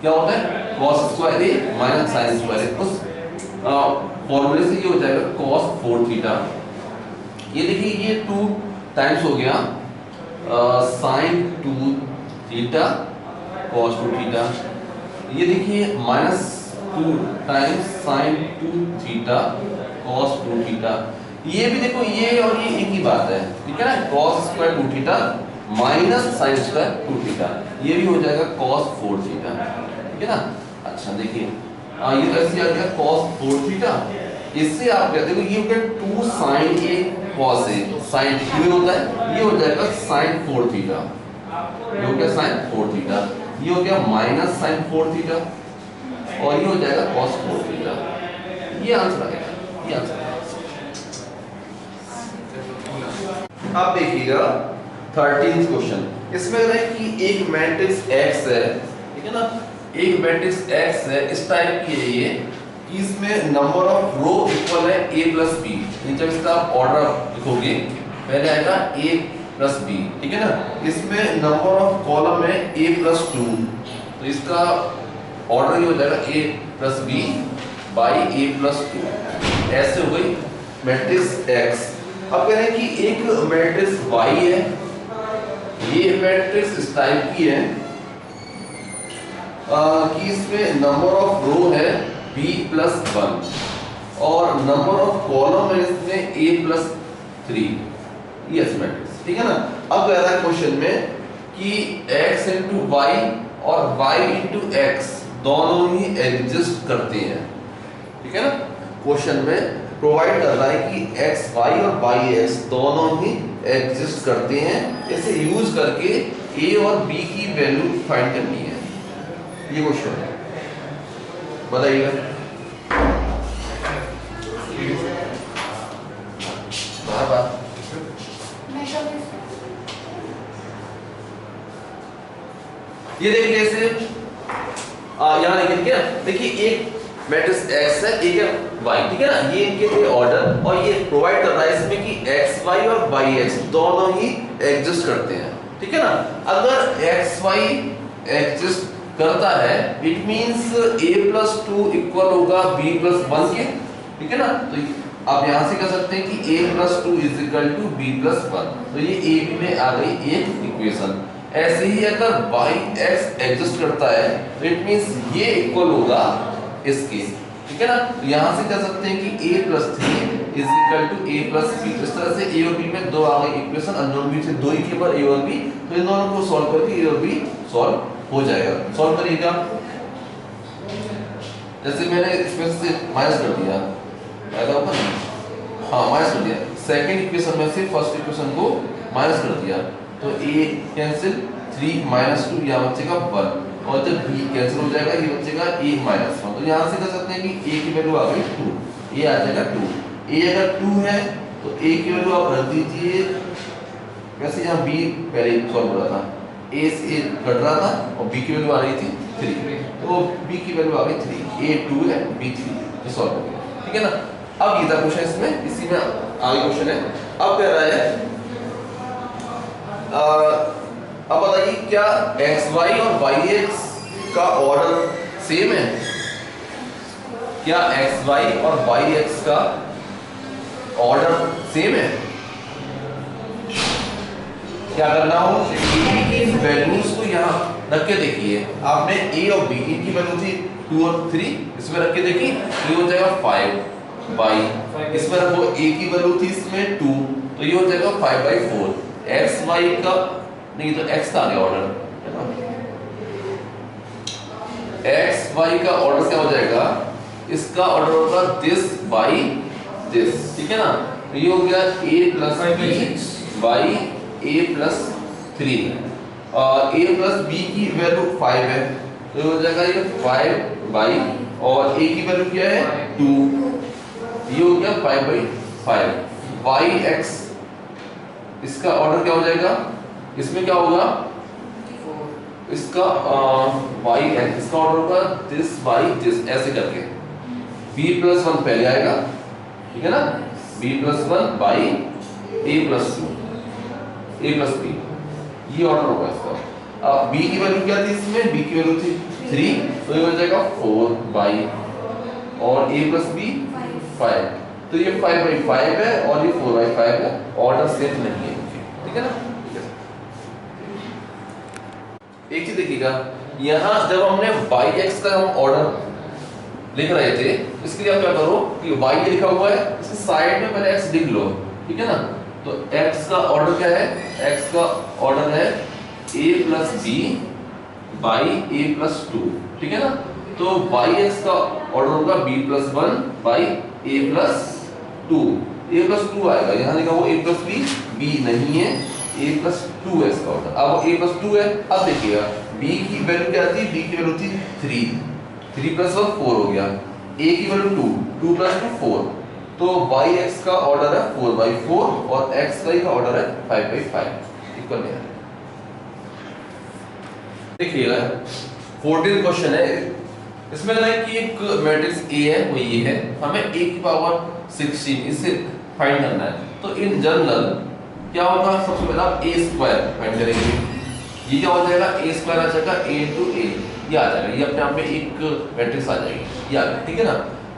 क्या होता है? cos square a minus sin square a। उस फॉर्मूले से ये हो जाएगा cos 4 थीटा। ये देखिए ये 2 टाइम्स हो गया sin 2 थीटा cos 2 थीटा। ये देखिए minus 2 times sin 2 theta cos 2 theta. ये भी देखो ये और ये एक ही बात है, ठीक है ना। cos square 2 theta minus sin square 2 theta, ये भी हो जाएगा cos 4 थीटा, ठीक है ना। अच्छा देखिए ये तो ऐसे आ गया cos 4 थीटा। इससे आप कहते हो ये हो गया 2 sin a cos a, sin ये होता है, ये हो जाएगा sin 4 थीटा। ये हो गया sin 4 थीटा, ये हो गया माइनस sin 4 थीटा और ये हो जाएगा cos 4 थीटा। ये आंसर आएगा, ये आंसर। अब देखिएगा 13th क्वेश्चन। इसमें है कि एक मैट्रिक्स X है, ठीक है ना। एक मैट्रिक्स X है, इस टाइप की है ये कि इसमें नंबर ऑफ रो इक्वल है a प्लस बी। जब इसका ऑर्डर लिखोगे पहले आएगा a प्लस बी, ठीक है ना। इसमें नंबर ऑफ कॉलम है a प्लस 2, तो इसका ऑर्डर ये हो जाएगा a plus B by a plus 2। ऐसे हो गई मैट्रिक्स X। अब कह रहे हैं कि एक मैट्रिक्स Y है, ये मैट्रिक्स इस टाइप की है कि इसमें नंबर ऑफ रो है b प्लस 1 और नंबर ऑफ कॉलम है इसमें a प्लस 3। ये मैट्रिक्स, ठीक है ना। अब कह रहा है क्वेश्चन में कि x इंटू वाई और y इंटू x दोनों ही एग्जिस्ट करते हैं, ठीक है ना। क्वेश्चन में प्रोवाइड कर रहा है कि x y और y x दोनों ही एग्जिस्ट करते हैं। इसे यूज करके a और b की वैल्यू फाइंड करनी है। ये क्वेश्चन है, बताइएगा। बार ये देखिए कैसे यहाँ देखिए, ठीक है। देखिए एक मैट्रिक्स X है, एक है Y, ठीक है ना। ये इनके लिए ऑर्डर और ये प्रोवाइड कर रहा है इसमें कि XY और YX दोनों ही एग्जिस्ट करते हैं, ठीक है ना। अगर XY एग्जिस्ट करता है it means a plus 2 equal होगा b प्लस 1 के, ठीक है ना। तो आप यहां से कह सकते हैं कि a plus 2 is equal to b plus 1। तो ये a b में आ गई एक इक्वेशन। ऐसे ही अगर yx एग्जिस्ट करता है तो इट मींस ये इक्वल होगा इसके, ठीक है ना। तो यहां से कह सकते हैं कि a plus 3 is equal to a plus b। इस तरह से a और b में दो आ गए इक्वेशन, अननोन b से दो ही के पर a और b। तो इन दोनों को सॉल्व करके a और b सॉल्व हो जाएगा। सॉल्व करिएगा। जैसे मैंने इसमें से माइनस कर दिया, फायदा होगा ना। हाँ माइनस कर दिया, सेकंड इक्वेशन में से फर्स्ट इक्वेशन को माइनस कर दिया तो a कैंसिल 3 माइनस 2 यहाँ बचेगा 1 और जब b कैंसिल हो जाएगा ये बचेगा a माइनस 1। तो यहाँ से कह सकते हैं कि a की वैल्यू आ गई 2, a आ जाएगा 2। a अगर 2 है तो a की वैल्यू आप रख दीजिए वैसे यहाँ बी पहले सॉल्व हो रहा था, ए से घट रहा था और बी की वैल्यू आ रही थी 3, तो बी की वैल्यू आ गई 3, ए 2 है बी 3, ये सॉल्व हो गया, ठीक है ना। अब ये था क्वेश्चन, इसमें इसी में आगे क्वेश्चन है। अब कह रहा है अब बताइए क्या xy और yx का ऑर्डर सेम है? क्या xy और yx का ऑर्डर सेम है? क्या करना हो, इन वैल्यूज को यहाँ रख के देखिए। आपने a और b की वैल्यू थी 2 और 3, इसमें रख के देखिए तो ये हो जाएगा 5/, इसमें रखो a की वैल्यू थी इसमें 2, तो ये हो जाएगा 5/4। xy का नहीं तो x का आ गया ऑर्डर, है ना। xy का ऑर्डर क्या हो जाएगा, इसका ऑर्डर होगा दिस बाई दिस, ठीक है ना। तो ये हो गया a plus b by a plus 3 और a प्लस b की वैल्यू 5 है, तो ये हो जाएगा ये 5/, और a की वैल्यू क्या है 2, ये हो गया 5/5। yx इसका ऑर्डर क्या हो जाएगा, इसमें क्या होगा, इसका yx इसका ऑर्डर होगा दिस बाई दिस, ऐसे करके b प्लस 1 पहले आएगा, ठीक है ना, b plus 1 by a plus 2 a plus b, ये ऑर्डर होगा इसका। अब b की वैल्यू क्या थी इसमें, b की वैल्यू थी 3, तो ये हो जाएगा 4/, और a प्लस b 5, तो ये 5/5 है और ये 4/5 है, ऑर्डर सेम नहीं है, ठीक है ना। एक चीज देखिएगा, यहाँ जब हमने yx का हम ऑर्डर लिख रहे थे, इसके लिए आप क्या करो कि y लिखा हुआ है, इसके साइड में पहले x लिख लो, ठीक है ना। तो x का ऑर्डर क्या है, x का ऑर्डर है a plus b by a plus 2, ठीक है ना। तो yx का ऑर्डर होगा b plus 1 by a plus 2, a plus 2 आएगा, यहाँ लिखा हुआ a प्लस b नहीं है, a प्लस 2 है इसका ऑर्डर। अब a प्लस 2 है, अब देखिएगा b की वैल्यू क्या थी, b की वैल्यू थी 3 प्लस 1 4 हो गया, a की वैल्यू 2 प्लस 2 4, तो yx का ऑर्डर है 4/4 और xy का ऑर्डर है 5/5, इक्वल है। देखिएगा 14 क्वेश्चन है, इसमें है कि एक मैट्रिक्स A है, वो ये है, हमें a की पावर 16 इसे फाइंड करना है। तो इन जनरल क्या होगा, सबसे पहले आप a स्क्वायर फाइंड करेंगे, ये क्या हो जाएगा a स्क्वायर आ जाएगा a into a, ये आ जाएगा, ये अपने आप में एक मैट्रिक्स आ जाएगी, ये आ गया, ठीक है ना।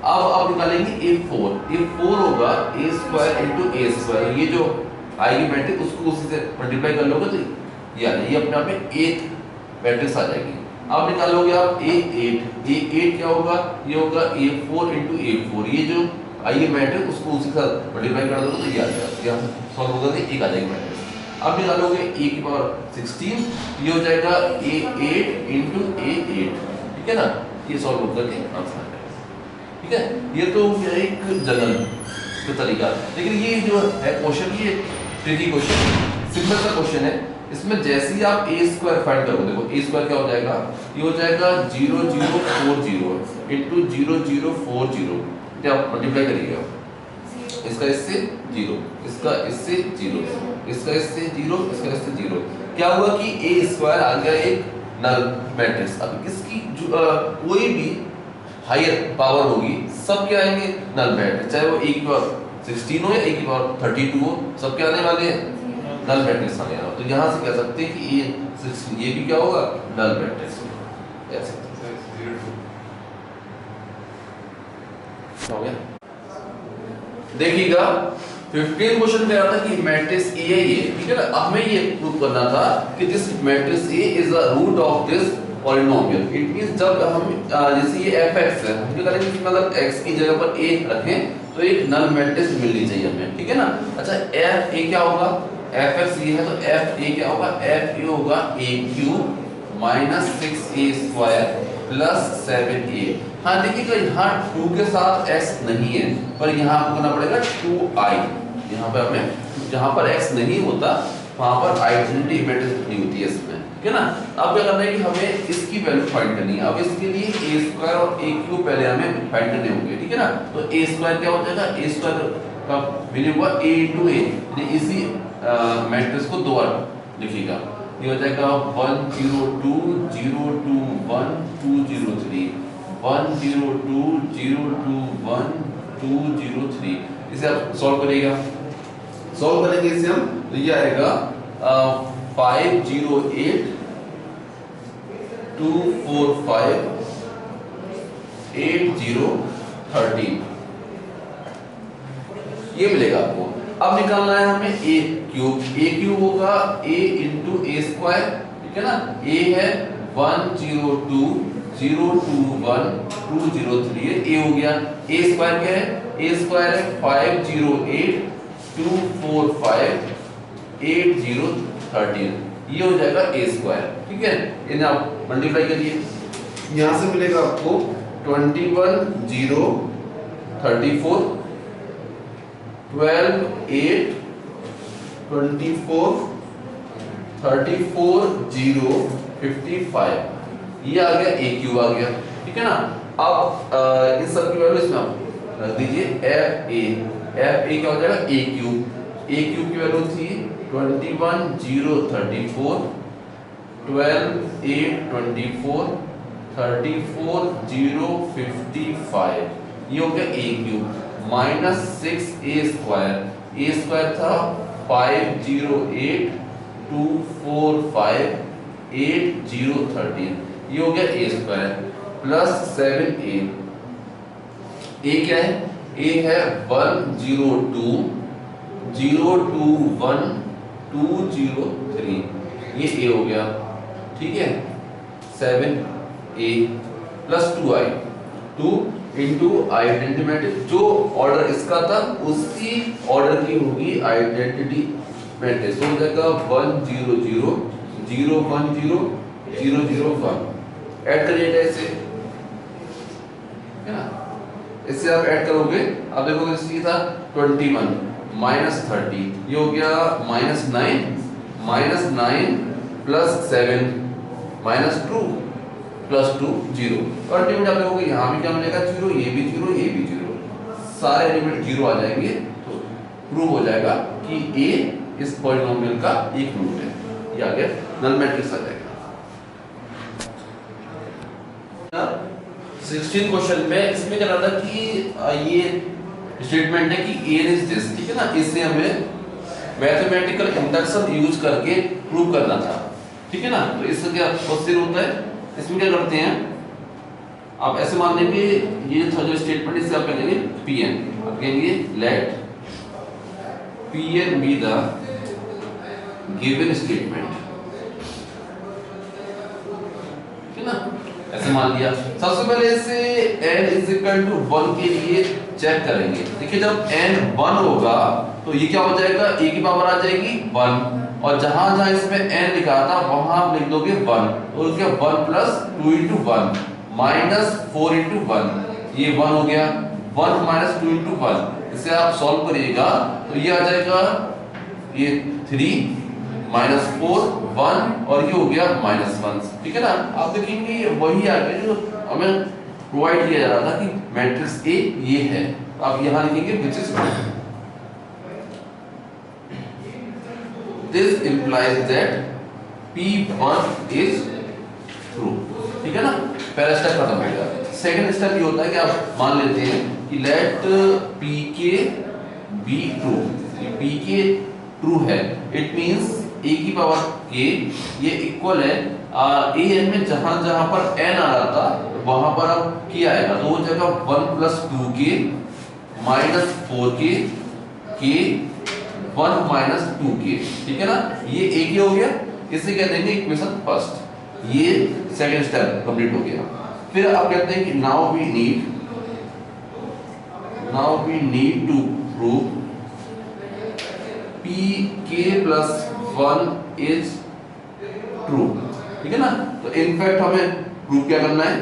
अब आप निकालेंगे a4 होगा a square into a square, ये जो आएगी मैट्रिक्स उसको उसी से मल्टीप्लाई कर लोगे तो ये आ जाएगी, ये अपने आप में एक मैट्रिक्स आ जाएगी। अब निकालोगे आप a8 क्या होगा, ये होगा a4 into a4, ये जो आइए मैट्रिक्स उसको उसी के साथ मल्टीप्लाई कर दोगे तो ये आ जाएगा, यहाँ से सॉल्व होगा तो एक आ जाएगी मैट्रिक्स। अब निकालोगे a की पावर 16, ये हो जाएगा a8 into a8, ठीक है ना, ये सॉल्व होकर के आंसर आ जाएगा, ठीक है। ये तो एक जनरल का तरीका, लेकिन ये जो है क्वेश्चन, ये ट्रिकी क्वेश्चन, सिंपल सा क्वेश्चन है। इसमें जैसे ही आप a स्क्वायर फाइंड करोगे, देखो a स्क्वायर क्या हो जाएगा, ये हो जाएगा 0040 into 0040, क्या आप मल्टीप्लाई करिएगा, इसका इससे 0, इसका इससे 0, इसका इससे 0, इसका इससे 0, क्या हुआ कि a स्क्वायर आ गया एक नल मैट्रिक्स। अब इसकी कोई भी हायर पावर होगी, सब क्या आएंगे नल मैट्रिक्स, चाहे वो a की पावर 16 हो या a की पावर 32 हो, सब क्या आने वाले हैं नल मैट्रिक्स आने वाला। तो यहाँ से कह सकते हैं कि ये भी क्या होगा नल मैट्रिक्स ऐसे हो गया। देखिएगा 15 क्वेश्चन कह रहा था कि मैट्रिक्स A है ये, ठीक है ना। अब हमें ये प्रूव करना था कि this matrix A is the root of this polynomial. It means जब हम जैसे ये fx है, हम क्या करेंगे कि मतलब x की जगह पर a रखें तो एक नल मैट्रिक्स मिलनी चाहिए हमें, ठीक है ना। अच्छा f a क्या होगा, fx ये है तो f a क्या होगा, f a होगा a³ minus 6a² plus 7a। हाँ देखिएगा यहाँ 2 के साथ x नहीं है, पर यहाँ आपको करना पड़ेगा 2i। यहाँ पे हमें जहाँ पर x नहीं होता वहाँ पर आइडेंटिटी मैट्रिक्स नहीं होती है इसमें, ठीक है ना। अब क्या करना है कि हमें इसकी वैल्यू फाइंड करनी है। अब इसके लिए a² और a³ पहले हमें फाइंड करने होंगे, ठीक है ना। तो a² क्या हो जाएगा, a² का मीनिंग हुआ a into a, इसी मैट्रिक्स को दो बार लिखिएगा। ये हो जाएगा 1 0 2 0 2 1 2 0 3 1 0 2 0 2 1 2 0 3। इसे आप सॉल्व करिएगा। सॉल्व करेंगे इसे हम, तो ये आएगा 5 0 8 2 4 5 8 0 13 ये मिलेगा आपको। अब निकालना है हमें a क्यूब। a क्यूब होगा a इंटू ए स्क्वायर, ठीक है ना। a है 1 0 2 0 2 1 2 0 3 है, a हो गया। a स्क्वायर क्या है? a स्क्वायर है 5 0 8 2 4 5 8 0 13। ये हो जाएगा a स्क्वायर, ठीक है। इन्हें आप मल्टीप्लाई करिए, यहां से मिलेगा आपको 21 0 34 12 8 24 34 0 55। ये आ गया a क्यूब आ गया, ठीक है ना। अब इस सब की वैल्यू इसमें आप रख दीजिए f a क्या हो जाएगा a क्यूब। a क्यूब की वैल्यू थी 21 0 34 12 8 24 34 0 55। ये हो गया a cube minus 6 a square था 5 0 8 2 4 5 8 0 13। ये हो गया a square plus 7a। a क्या है? a है 1 0 2 0 2 1 2 0 3। ये a हो गया, ठीक है। 7a plus 2i 2 into identity matrix, जो ऑर्डर इसका था उसी ऑर्डर की होगी आइडेंटिटी मैट्रिक्स। हो जाएगा 1 0 0 0 1 0 0 0 1। ऐड करिएगा इसे, है ना। इससे आप ऐड करोगे, आप देखोगे इसकी था 21 माइनस 30, ये हो गया -9 प्लस 7 माइनस 2 प्लस 2 0। और अल्टीमेट आप देखोगे यहाँ भी क्या मिलेगा 0, ये भी 0, ये भी 0, सारे एलिमेंट 0 आ जाएंगे। तो प्रूव हो जाएगा कि a इस पॉलिनोमियल का एक रूट है। ये आ गया, नल मैट्रिक्स आ जाएगा। 16 क्वेश्चन में इसमें क्या था कि ये स्टेटमेंट है कि a इज दिस, ठीक है ना। इससे हमें मैथमेटिकल इंडक्शन यूज करके प्रूव करना था, ठीक है ना। तो इससे क्या प्रोसीजर होता है, इसमें क्या करते हैं आप ऐसे मान लेंगे, ये था जो स्टेटमेंट, इससे आप कहेंगे Pn, आप कहेंगे let Pn be the given statement, ठीक है ना। ऐसे मान लिया। सबसे पहले इसे n इज इक्वल टू 1 के लिए चेक करेंगे। देखिए जब n 1 होगा तो ये क्या हो जाएगा, a की पावर आ जाएगी 1, और जहां जहां इसमें n लिखा था वहां आप लिख दोगे 1, तो क्या 1 प्लस 2 इंटू 1 माइनस 4 इंटू 1, ये 1 हो गया। 1 माइनस 2 इंटू 1, इसे आप सॉल्व करिएगा तो ये आ जाएगा ये 3 माइनस 4 1, और ये हो गया -1, ठीक है ना। आप देखेंगे वही आ गया जो हमें प्रोवाइड किया जा रहा था कि मैट्रिक्स A ये है। आप यहां लिखेंगे which is this implies that P1 is true, ठीक है ना। पहला स्टेप खत्म हो गया। सेकंड स्टेप ये होता है कि आप मान लेते हैं कि let Pk be true. Pk true है, इट मींस a की पावर k ये इक्वल है an में जहां जहां पर n आ रहा था वहां पर अब k आएगा, तो हो जाएगा 1 plus 2k minus 4k k 1 minus 2k, ठीक है ना। ये a k हो गया, इसे कहते हैं इक्वेशन फर्स्ट। ये सेकंड स्टेप कंप्लीट हो गया। फिर आप कहते हैं कि now we need to prove pk plus 1 is true, ठीक है ना। तो इनफैक्ट हमें प्रूव क्या करना है,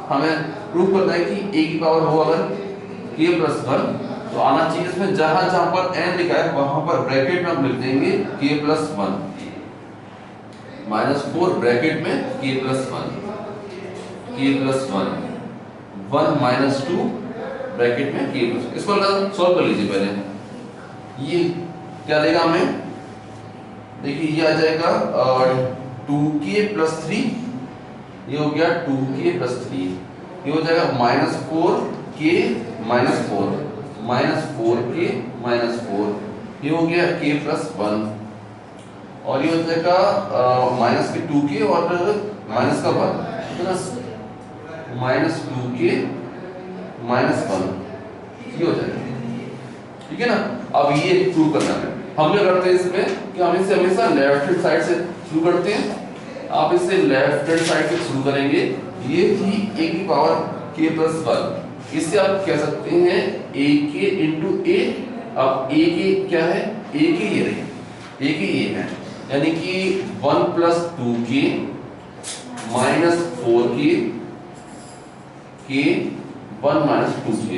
हमें प्रूव करना है कि a की पावर हो अगर k प्लस 1 तो आना चाहिए इसमें जहां जहां पर n लिखा है वहां पर ब्रैकेट में हम लिख देंगे k प्लस 1 माइनस 4 ब्रैकेट में k प्लस 1 माइनस 2 ब्रैकेट में k प्लस। इसको सॉल्व कर लीजिए पहले। ये क्या देगा हमें देखिए ये आ जाएगा 2k प्लस 3, ये हो गया 2k प्लस 3, ये हो जाएगा -4k माइनस 4 -4k माइनस 4, ये हो गया k प्लस 1, और ये हो जाएगा माइनस के 2k और माइनस का 1 प्लस -2k माइनस 1, ये हो जाएगा। ठीक है ना। अब ये प्रूव करना है। हम क्या करते हैं इसमें कि हम इसे हमेशा लेफ्ट हैंड साइड से शुरू करते हैं। आप इसे लेफ्ट हैंड साइड से शुरू करेंगे। ये थी a की पावर k प्लस 1, इससे आप कह सकते हैं ak इंटू a। अब a के क्या है, a के ये रही, a के ये है, यानी कि 1 plus 2k minus 4k k 1 minus 2k।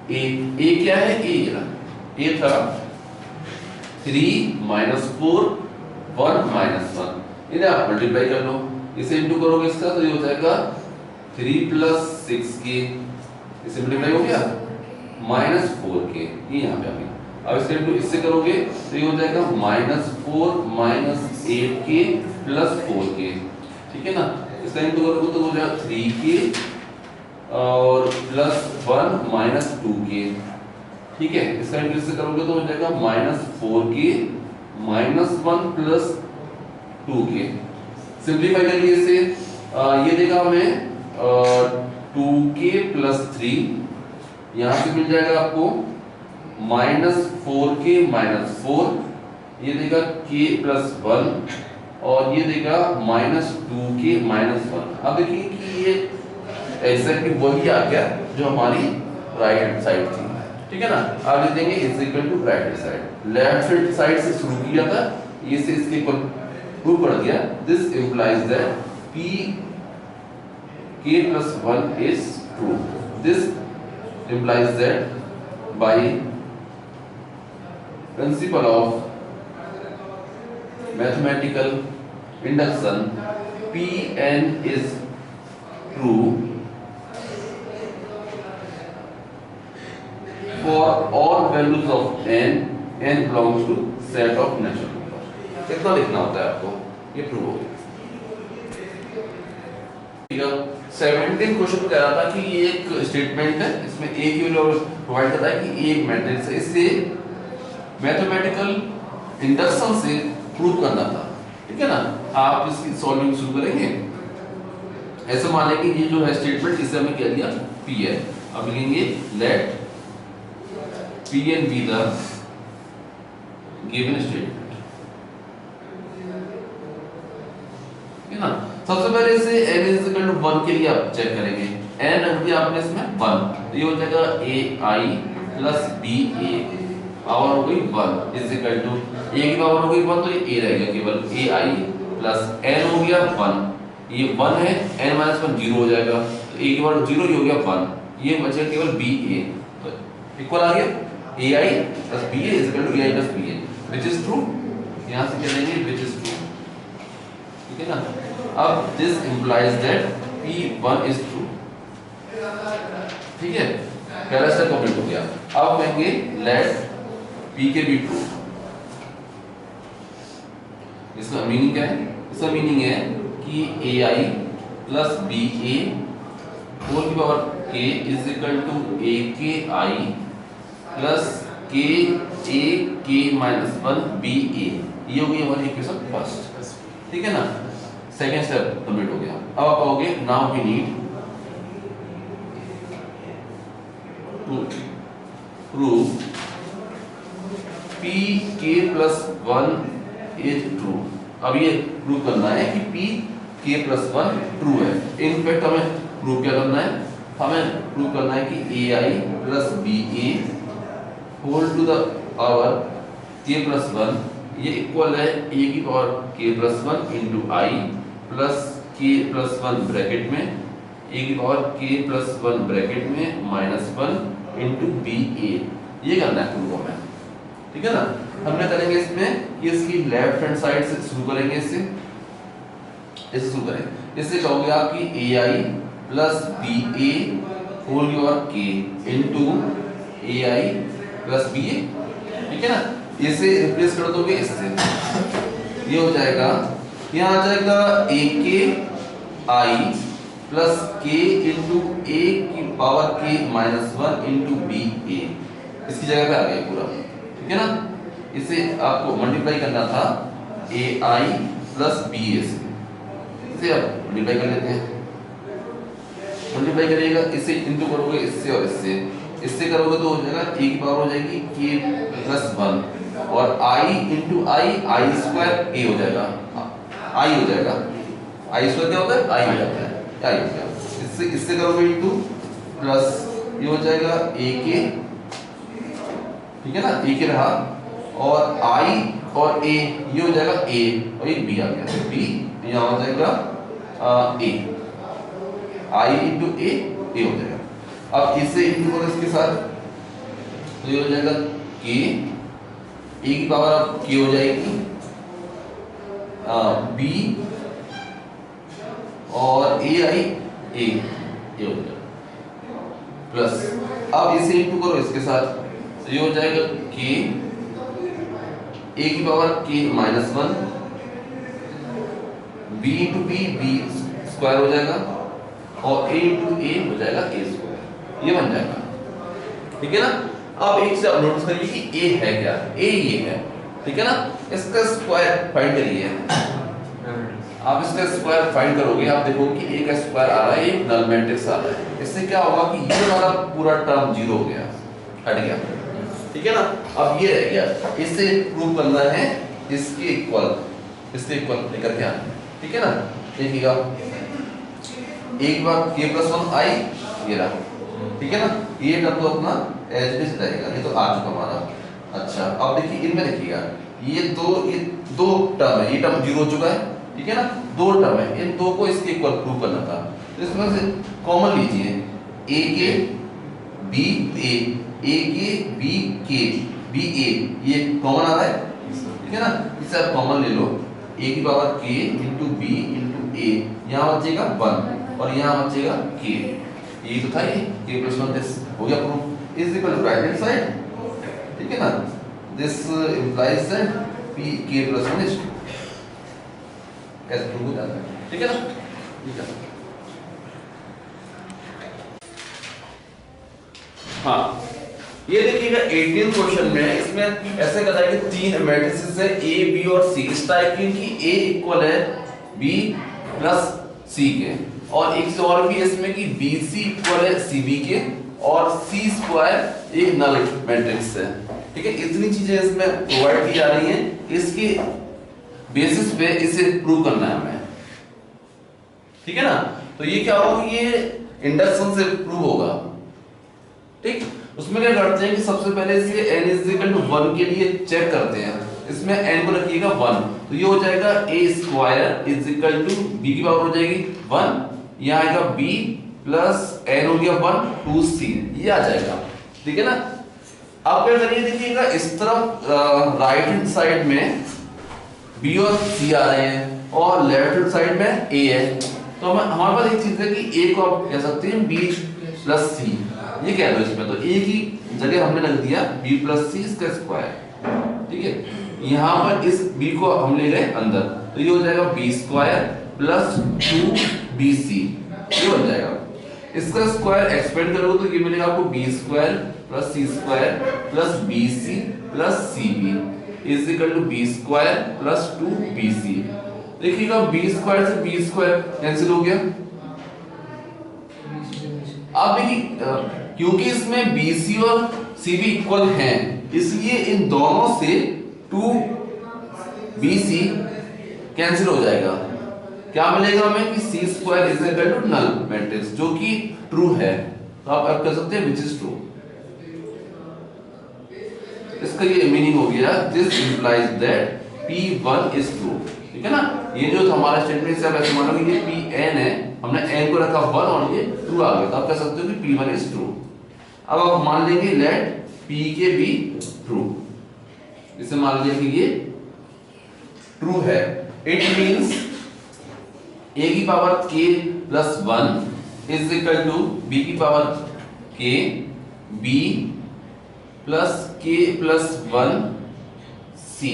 a क्या है, a ये रहा, a था 3 माइनस 4 1 माइनस 1, इन्हें आप मल्टीप्लाई कर लो, इसे इंटू करोगे इसका तो ये हो जाएगा 3 प्लस 6k, इसे मल्टीप्लाई हो गया माइनस 4k, ये यहाँ पे आ गया। अब इसका इंटू इससे करोगे तो ये हो जाएगा -4 माइनस 8k प्लस 4k। ठीक है ना। इसका इंटू करोगे तो हो जाएगा 3k और प्लस 1 माइनस 2k। ठीक है। इसका इंटू इससे करोगे तो हो जाएगा -4k minus 1 plus 2k। Simplify कर लिए इसे, ये देगा हमें 2k प्लस 3, यहाँ से मिल जाएगा आपको -4k माइनस 4, ये देगा k प्लस 1 और ये देगा -2k माइनस 1। अब देखिए कि ये एग्जैक्टली वही आ गया जो हमारी राइट हैंड साइड थी। ठीक है ना। अब लिख देंगे is equal to right hand side. Left hand side से शुरू किया था, ये से इसके इक्वल प्रूव कर दिया। This implies that p k plus 1 is true. This implies that by principle of mathematical induction Pn is true for all values of n belongs to set of natural number। इतना लिखना होता है आपको, ये प्रूव हो गया। 17 क्वेश्चन कह रहा था कि ये एक स्टेटमेंट है, इसमें a की वैल्यू प्रोवाइड कर रहा है कि एक मैट्रिक्स है, इसे मैथमेटिकल इंडक्शन से प्रूव करना था। ठीक है ना। आप इसकी सॉल्विंग शुरू करेंगे। ऐसे मान लें कि ये जो है स्टेटमेंट, इसे हमने कह दिया p है। अब लिखेंगे late Pn be the given statement। है ना। सबसे पहले इसे n is equal to 1 के लिए आप चेक करेंगे। n रख दिया आपने इसमें 1, तो ये हो जाएगा ai प्लस ba, पावर हो गई 1 इज इक्वल टू a की पावर हो गई 1, तो ये a रहेगा केवल ai प्लस n हो गया 1, ये 1 है, n माइनस 1 0 हो जाएगा, तो a की पावर 0, ये हो गया 1, ये बचेगा केवल ba, तो इक्वल आ गया ai plus ba is equal to ai plus ba, which is true. यहां से कह देंगे व्हिच इज ट्रू। ठीक है ना। अब this implies that p1 is true. ठीक है। पहला स्टेप कंप्लीट हो गया। अब कहेंगे लेट pk बी ट्रू। इसका मीनिंग क्या है? इसका मीनिंग है कि ai प्लस ba होल की power k is equal to aki plus k a k minus 1 ba। ये हो गई हमारी इक्वेशन फर्स्ट। ठीक है ना। सेकेंड स्टेप कंप्लीट हो गया। अब आप कहोगे now we need to prove pk plus 1 is true. अब ये प्रूव करना है कि pk प्लस 1 ट्रू है। इनफैक्ट हमें प्रूव क्या करना है? हमें प्रूव करना है कि ai plus ba whole to the power k plus 1 ये इक्वल है a की power k plus 1 into I plus k plus 1 bracket में a की पावर k प्लस 1 ब्रैकेट में माइनस 1 इंटू ba। ये करना है प्रूव हमें। ठीक है ना। हम क्या करेंगे इसमें, ये इसकी लेफ्ट हैंड साइड से शुरू करेंगे, इससे शुरू करेंगे। इससे कहोगे आप कि ai प्लस ba होल की power k into ai plus ba। ठीक है ना। इसे रिप्लेस कर दोगे इससे, ये हो जाएगा, यहाँ आ जाएगा ए के आई प्लस के इंटू ए की power K minus 1 into B ए, इसकी जगह पे आ गया पूरा, ठीक है ना। इसे आपको मल्टीप्लाई करना था ए आई प्लस बी ए से, इसे आप मल्टीप्लाई कर लेते हैं। मल्टीप्लाई करिएगा, इसे इंटू करोगे इससे और इससे करोगे तो हो जाएगा ए की पावर हो जाएगी के प्लस 1 और आई इंटू आई स्क्वायर ए हो जाएगा, आई हो जाएगा, आई स्क्वायर क्या होता है, आई हो जाता है, आई हो जाएगा। इससे करोगे इंटू प्लस ये हो जाएगा ए के, ठीक है ना, ए के रहा और आई और ए ये हो जाएगा ए और एक बी आ गया, बी यहाँ हो जाएगा ए, आई इंटू ए हो जाएगा। अब इसे इंटू करो इसके साथ तो ये हो जाएगा के, ए की पावर अब के हो जाएगी बी और ए आई ए हो जाएगा प्लस, अब इसे इंटू करो इसके साथ तो ये हो जाएगा के, ए की power K minus 1 B into B square हो जाएगा और ए इंटू ए हो जाएगा ए स्क्वायर, ये बन जाएगा, ठीक है ना। अब एक से आप नोटिस करिए कि ए है क्या, ए ये है, ठीक है ना। इसका स्क्वायर फाइंड करिए, आप इसका स्क्वायर फाइंड करोगे, आप देखोगे कि ए का स्क्वायर आ रहा है, एक नल मैट्रिक्स आ रहा है, इससे क्या होगा कि ये वाला पूरा टर्म जीरो हो गया, हट गया, ठीक है ना। अब ये रह गया, इससे प्रूव करना है इसके इक्वल, इससे इक्वल लेकर के आना, ठीक है ना। देखिएगा एक बार k प्लस 1 आई ये रहा, ठीक है ना, ये टर्म तो अपना एज इट इज रहेगा, ये तो आ चुका हमारा। अच्छा अब देखिए इनमें देखिएगा ये दो टर्म है, ये टर्म जीरो हो चुका है, ठीक है ना, दो टर्म है, इन दो को इसके इक्वल प्रूव करना था, तो इसमें से कॉमन लीजिए a के b a, a के b के b a, ये कॉमन आ रहा है, ठीक है ना, इसे आप कॉमन ले लो, a की power k into b into a, यहाँ बचेगा 1 और यहाँ बचेगा k, ये तो था ये k प्लस 1, दिस हो गया proof, is equal to right hand side, ठीक है ना, this implies that p k plus 1 is true, ऐसे प्रूव हो जाता है, ठीक है ना, ठीक है। हाँ ये देखिएगा 18 क्वेश्चन में, इसमें ऐसे कहा है कि तीन मैट्रिसेस है a b और c, इस टाइप की a इक्वल है b प्लस c के, और एक से और भी इसमें कि bc इक्वल है cb के और c स्क्वायर एक नल मैट्रिक्स है, ठीक है। इतनी चीजें इसमें प्रोवाइड की जा रही हैं, इसके बेसिस पे इसे प्रूव करना है हमें, ठीक है ना। तो ये क्या होगा, ये इंडक्शन से प्रूव होगा, ठीक। उसमें क्या करते हैं कि सबसे पहले इसे n इज इक्वल टू 1 के लिए चेक करते हैं, इसमें n को रखिएगा 1, तो ये हो जाएगा a square is equal to b की पावर हो जाएगी 1, यहाँ आएगा b प्लस n हो गया 1 2c, ये आ जाएगा, ठीक है ना। अब क्या करिए, देखिएगा इस तरफ राइट हैंड साइड में b और c आ रहे हैं और लेफ्ट हैंड साइड में a है, तो हमारे पास एक चीज है कि a को आप कह सकते हैं b प्लस c, ये कह दो इसमें, तो a की जगह हमने रख दिया b प्लस c इसका स्क्वायर, ठीक है। यहाँ पर इस b को हम ले गए अंदर, तो ये हो जाएगा b स्क्वायर प्लस 2bc, ये बन जाएगा। इसका स्क्वायर एक्सपेंड करोगे तो ये मिलेगा आपको b square plus c square plus bc plus cb is equal to b square plus 2bc। देखिएगा b स्क्वायर से b स्क्वायर कैंसिल हो गया। अब देखिए क्योंकि इसमें BC और CB इक्वल हैं, इसलिए इन दोनों से 2BC कैंसिल हो जाएगा। क्या मिलेगा हमें कि C square is equal to null matrix, जो कि ट्रू है, तो आप कह सकते हैं विच इज ट्रू। इसका ये मीनिंग हो गया this implies that P1 is true, ठीक है ना। ये जो हमारा स्टेटमेंट से आप ऐसे मानोगे ये Pn है, हमने n को रखा 1 और ये ट्रू आ गया, तो आप कह सकते हो कि P1 इज ट्रू। अब आप मान लेंगे लेट P के भी ट्रू, इसे मान लिया कि ये ट्रू है, इट मींस a की power k plus 1 is equal to b की power k b plus k plus 1 c,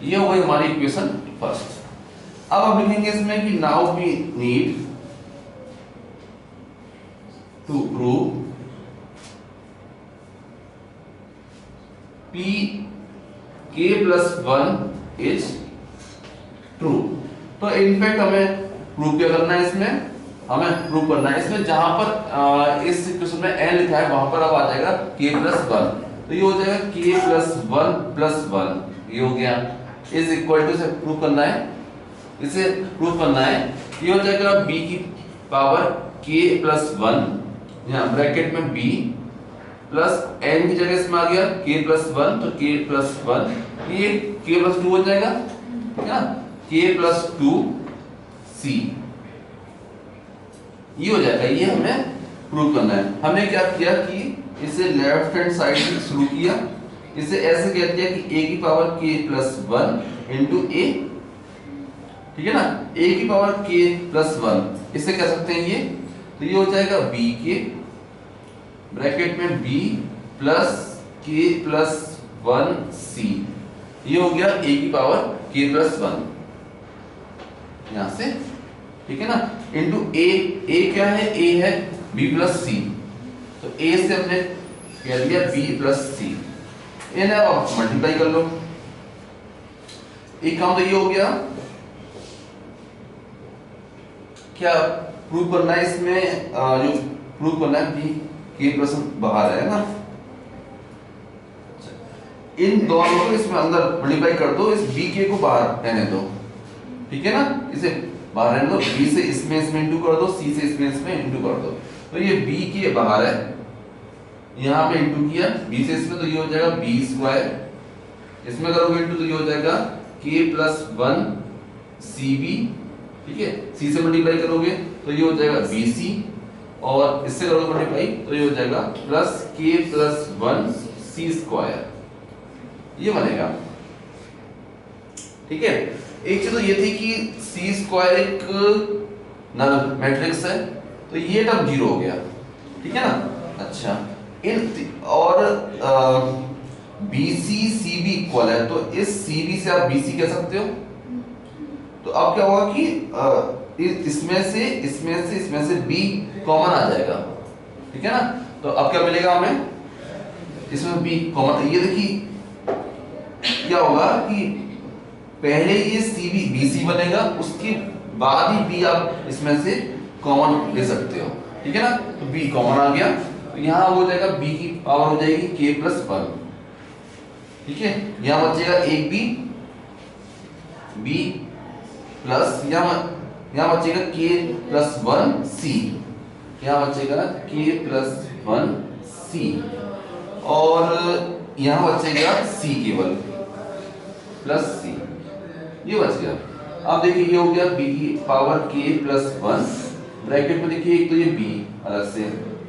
ये हो गई हमारी इक्वेशन फर्स्ट। अब हम लिखेंगे इसमें कि now we need to prove P K plus 1 is true. तो इनफैक्ट हमें प्रूव क्या करना है, इसमें हमें प्रूव करना है इसमें जहां पर इस इक्वेशन में n लिखा है वहां पर अब आ जाएगा k प्लस 1। तो ये हो जाएगा k प्लस 1 प्लस 1, ये हो गया इज इक्वल टू, से प्रूव करना है, इसे प्रूव करना है। ये हो जाएगा b की पावर k प्लस 1, यहाँ ब्रैकेट में b प्लस n की जगह इसमें आ गया k प्लस 1, तो k प्लस 1, ये k प्लस 2 हो जाएगा, है ना, k प्लस 2 c, ये हो जाएगा। ये हमें प्रूव करना है। हमने क्या किया कि इसे लेफ्ट हैंड साइड से शुरू किया, इसे ऐसे कह दिया कि a की power k plus 1 into a, ठीक है ना, a की पावर k प्लस 1, इसे कह सकते हैं ये, तो ये हो जाएगा b के ब्रैकेट में b plus k plus 1 c, ये हो गया a की पावर k प्लस 1 यहां से, ठीक है ना, इंटू a क्या है, a है b प्लस c, तो a से हमने कह दिया b प्लस c, ये ना आप मल्टीप्लाई कर लो, एक काम तो ये हो गया। क्या प्रूव करना है इसमें, जो प्रूव करना है b k प्लस बाहर है ना, इन दोनों को इसमें अंदर मल्टीप्लाई कर दो, इस b k को बाहर रहने दो, ठीक है ना, इसे बाहर रहने दो, b से इसमें इंटू कर दो, c से इसमें इंटू कर दो, तो ये b k बाहर है, यहाँ पे इंटू किया b से इसमें, तो ये हो जाएगा b स्क्वायर, इसमें करोगे इंटू तो ये हो जाएगा k प्लस 1 cb, ठीक है, c से मल्टीप्लाई करोगे तो ये हो जाएगा bc, और इससे करोगे मल्टीप्लाई तो ये हो जाएगा plus k plus 1 c square, ये बनेगा, ठीक है। एक चीज तो ये थी कि c स्क्वायर एक नल मैट्रिक्स है, तो ये टर्म 0 हो गया, ठीक है ना। अच्छा, इन और BC CB इक्वल है, तो इस CB से आप BC कह सकते हो, तो अब क्या होगा कि इसमें से B कॉमन आ जाएगा, ठीक है ना, तो अब क्या मिलेगा हमें, इसमें B कॉमन, ये देखिए क्या होगा कि पहले ये CB BC बनेगा, उसके बाद ही B आप इसमें से कॉमन ले सकते हो, ठीक है ना, तो B कॉमन आ गया, तो यहाँ हो जाएगा B की पावर हो जाएगी k प्लस 1, ठीक है, यहाँ बचेगा एक B प्लस यहाँ बचेगा k प्लस 1 c, यहाँ बचेगा k प्लस 1 c, और यहाँ बचेगा c केवल प्लस c, ये बच गया। अब देखिए ये हो गया b की पावर k प्लस 1, ब्रैकेट में देखिए एक तो ये b अलग से,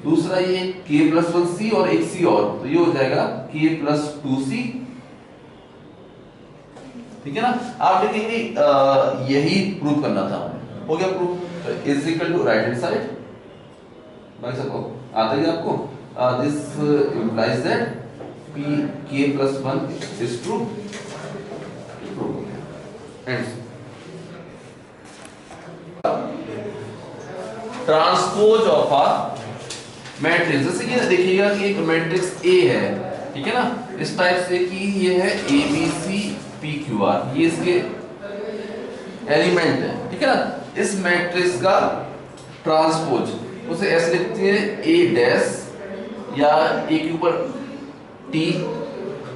दूसरा ये k प्लस 1 c और एक c और, तो ये हो जाएगा k प्लस 2c, ठीक है ना। आप देखेंगे यही प्रूव करना था, हो गया proof, is equal to right hand side, भाई सबको आता है आपको, this implies that p k plus 1 is true, and transpose of a matrix, जैसे कि देखिएगा कि एक मैट्रिक्स A है, ठीक है ना, इस टाइप से कि ये है ABC PQR, ये इसके एलिमेंट है, ठीक है ना, इस मैट्रिक्स का ट्रांसपोज उसे ऐसे लिखते हैं A डैश, या A के ऊपर T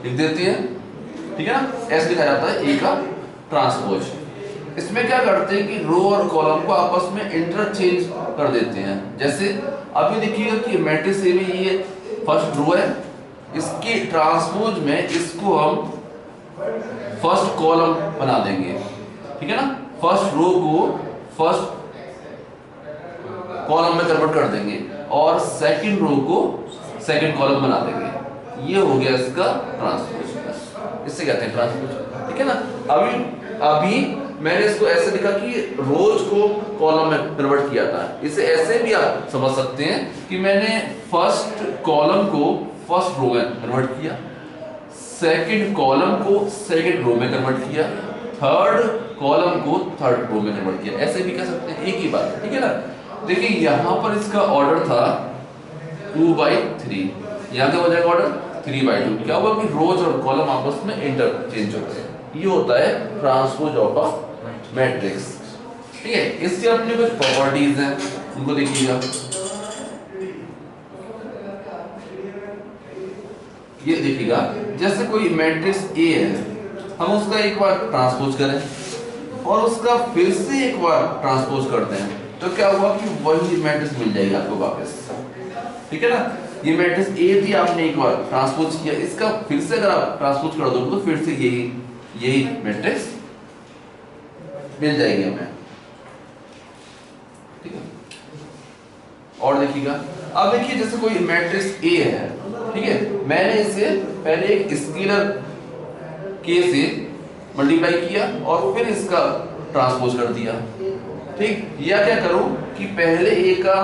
लिख देते हैं, ठीक है ना, ऐसे लिखा जाता है A का ट्रांसपोज। इसमें क्या करते हैं कि रो और कॉलम को आपस में इंटरचेंज कर देते हैं, जैसे अभी देखिएगा कि मैट्रिक्स ए में ये फर्स्ट रो है, इसके ट्रांसपोज में इसको हम फर्स्ट कॉलम बना देंगे, ठीक है ना, फर्स्ट रो को फर्स्ट कॉलम में कन्वर्ट कर देंगे और सेकंड रो को सेकंड कॉलम बना देंगे, ये हो गया इसका ट्रांसपोज, इससे कहते हैं ट्रांसपोज, ठीक है ना। अभी मैंने इसको ऐसे लिखा कि रोज को कॉलम में कन्वर्ट किया था, इसे ऐसे भी आप समझ सकते हैं कि मैंने फर्स्ट कॉलम को फर्स्ट रो में कन्वर्ट किया, सेकंड कॉलम को सेकंड रो में कन्वर्ट किया, थर्ड कॉलम को थर्ड रो में कन्वर्ट किया, ऐसे भी कह सकते हैं, एक ही बात है, ठीक है ना। देखिए यहाँ पर इसका ऑर्डर था 2/3, यहाँ क्या हो जाएगा ऑर्डर 3/2। क्या हुआ कि रोज और कॉलम आपस में इंटरचेंज हो गए। ये होता है ट्रांसपोज ऑफ अ मैट्रिक्स, ठीक है। इसके अपने कुछ प्रॉपर्टीज हैं, उनको देखिएगा। ये देखिएगा, जैसे कोई मैट्रिक्स ए है, हम उसका एक बार ट्रांसपोज करें और उसका फिर से एक बार ट्रांसपोज करते हैं, तो क्या हुआ कि वही मैट्रिक्स मिल जाएगा आपको वापस, ठीक है ना। ये मैट्रिक्स ए थी, आपने एक बार ट्रांसपोज किया, इसका फिर से अगर आप ट्रांसपोज कर दोगे तो फिर से यही मैट्रिक्स मिल जाएगी हमें, ठीक है। और देखिएगा, अब देखिए जैसे कोई मैट्रिक्स ए है, ठीक है, मैंने इसे पहले एक स्केलर के से मल्टीप्लाई किया और फिर इसका ट्रांसपोज कर दिया, ठीक। या क्या करूं कि पहले ए का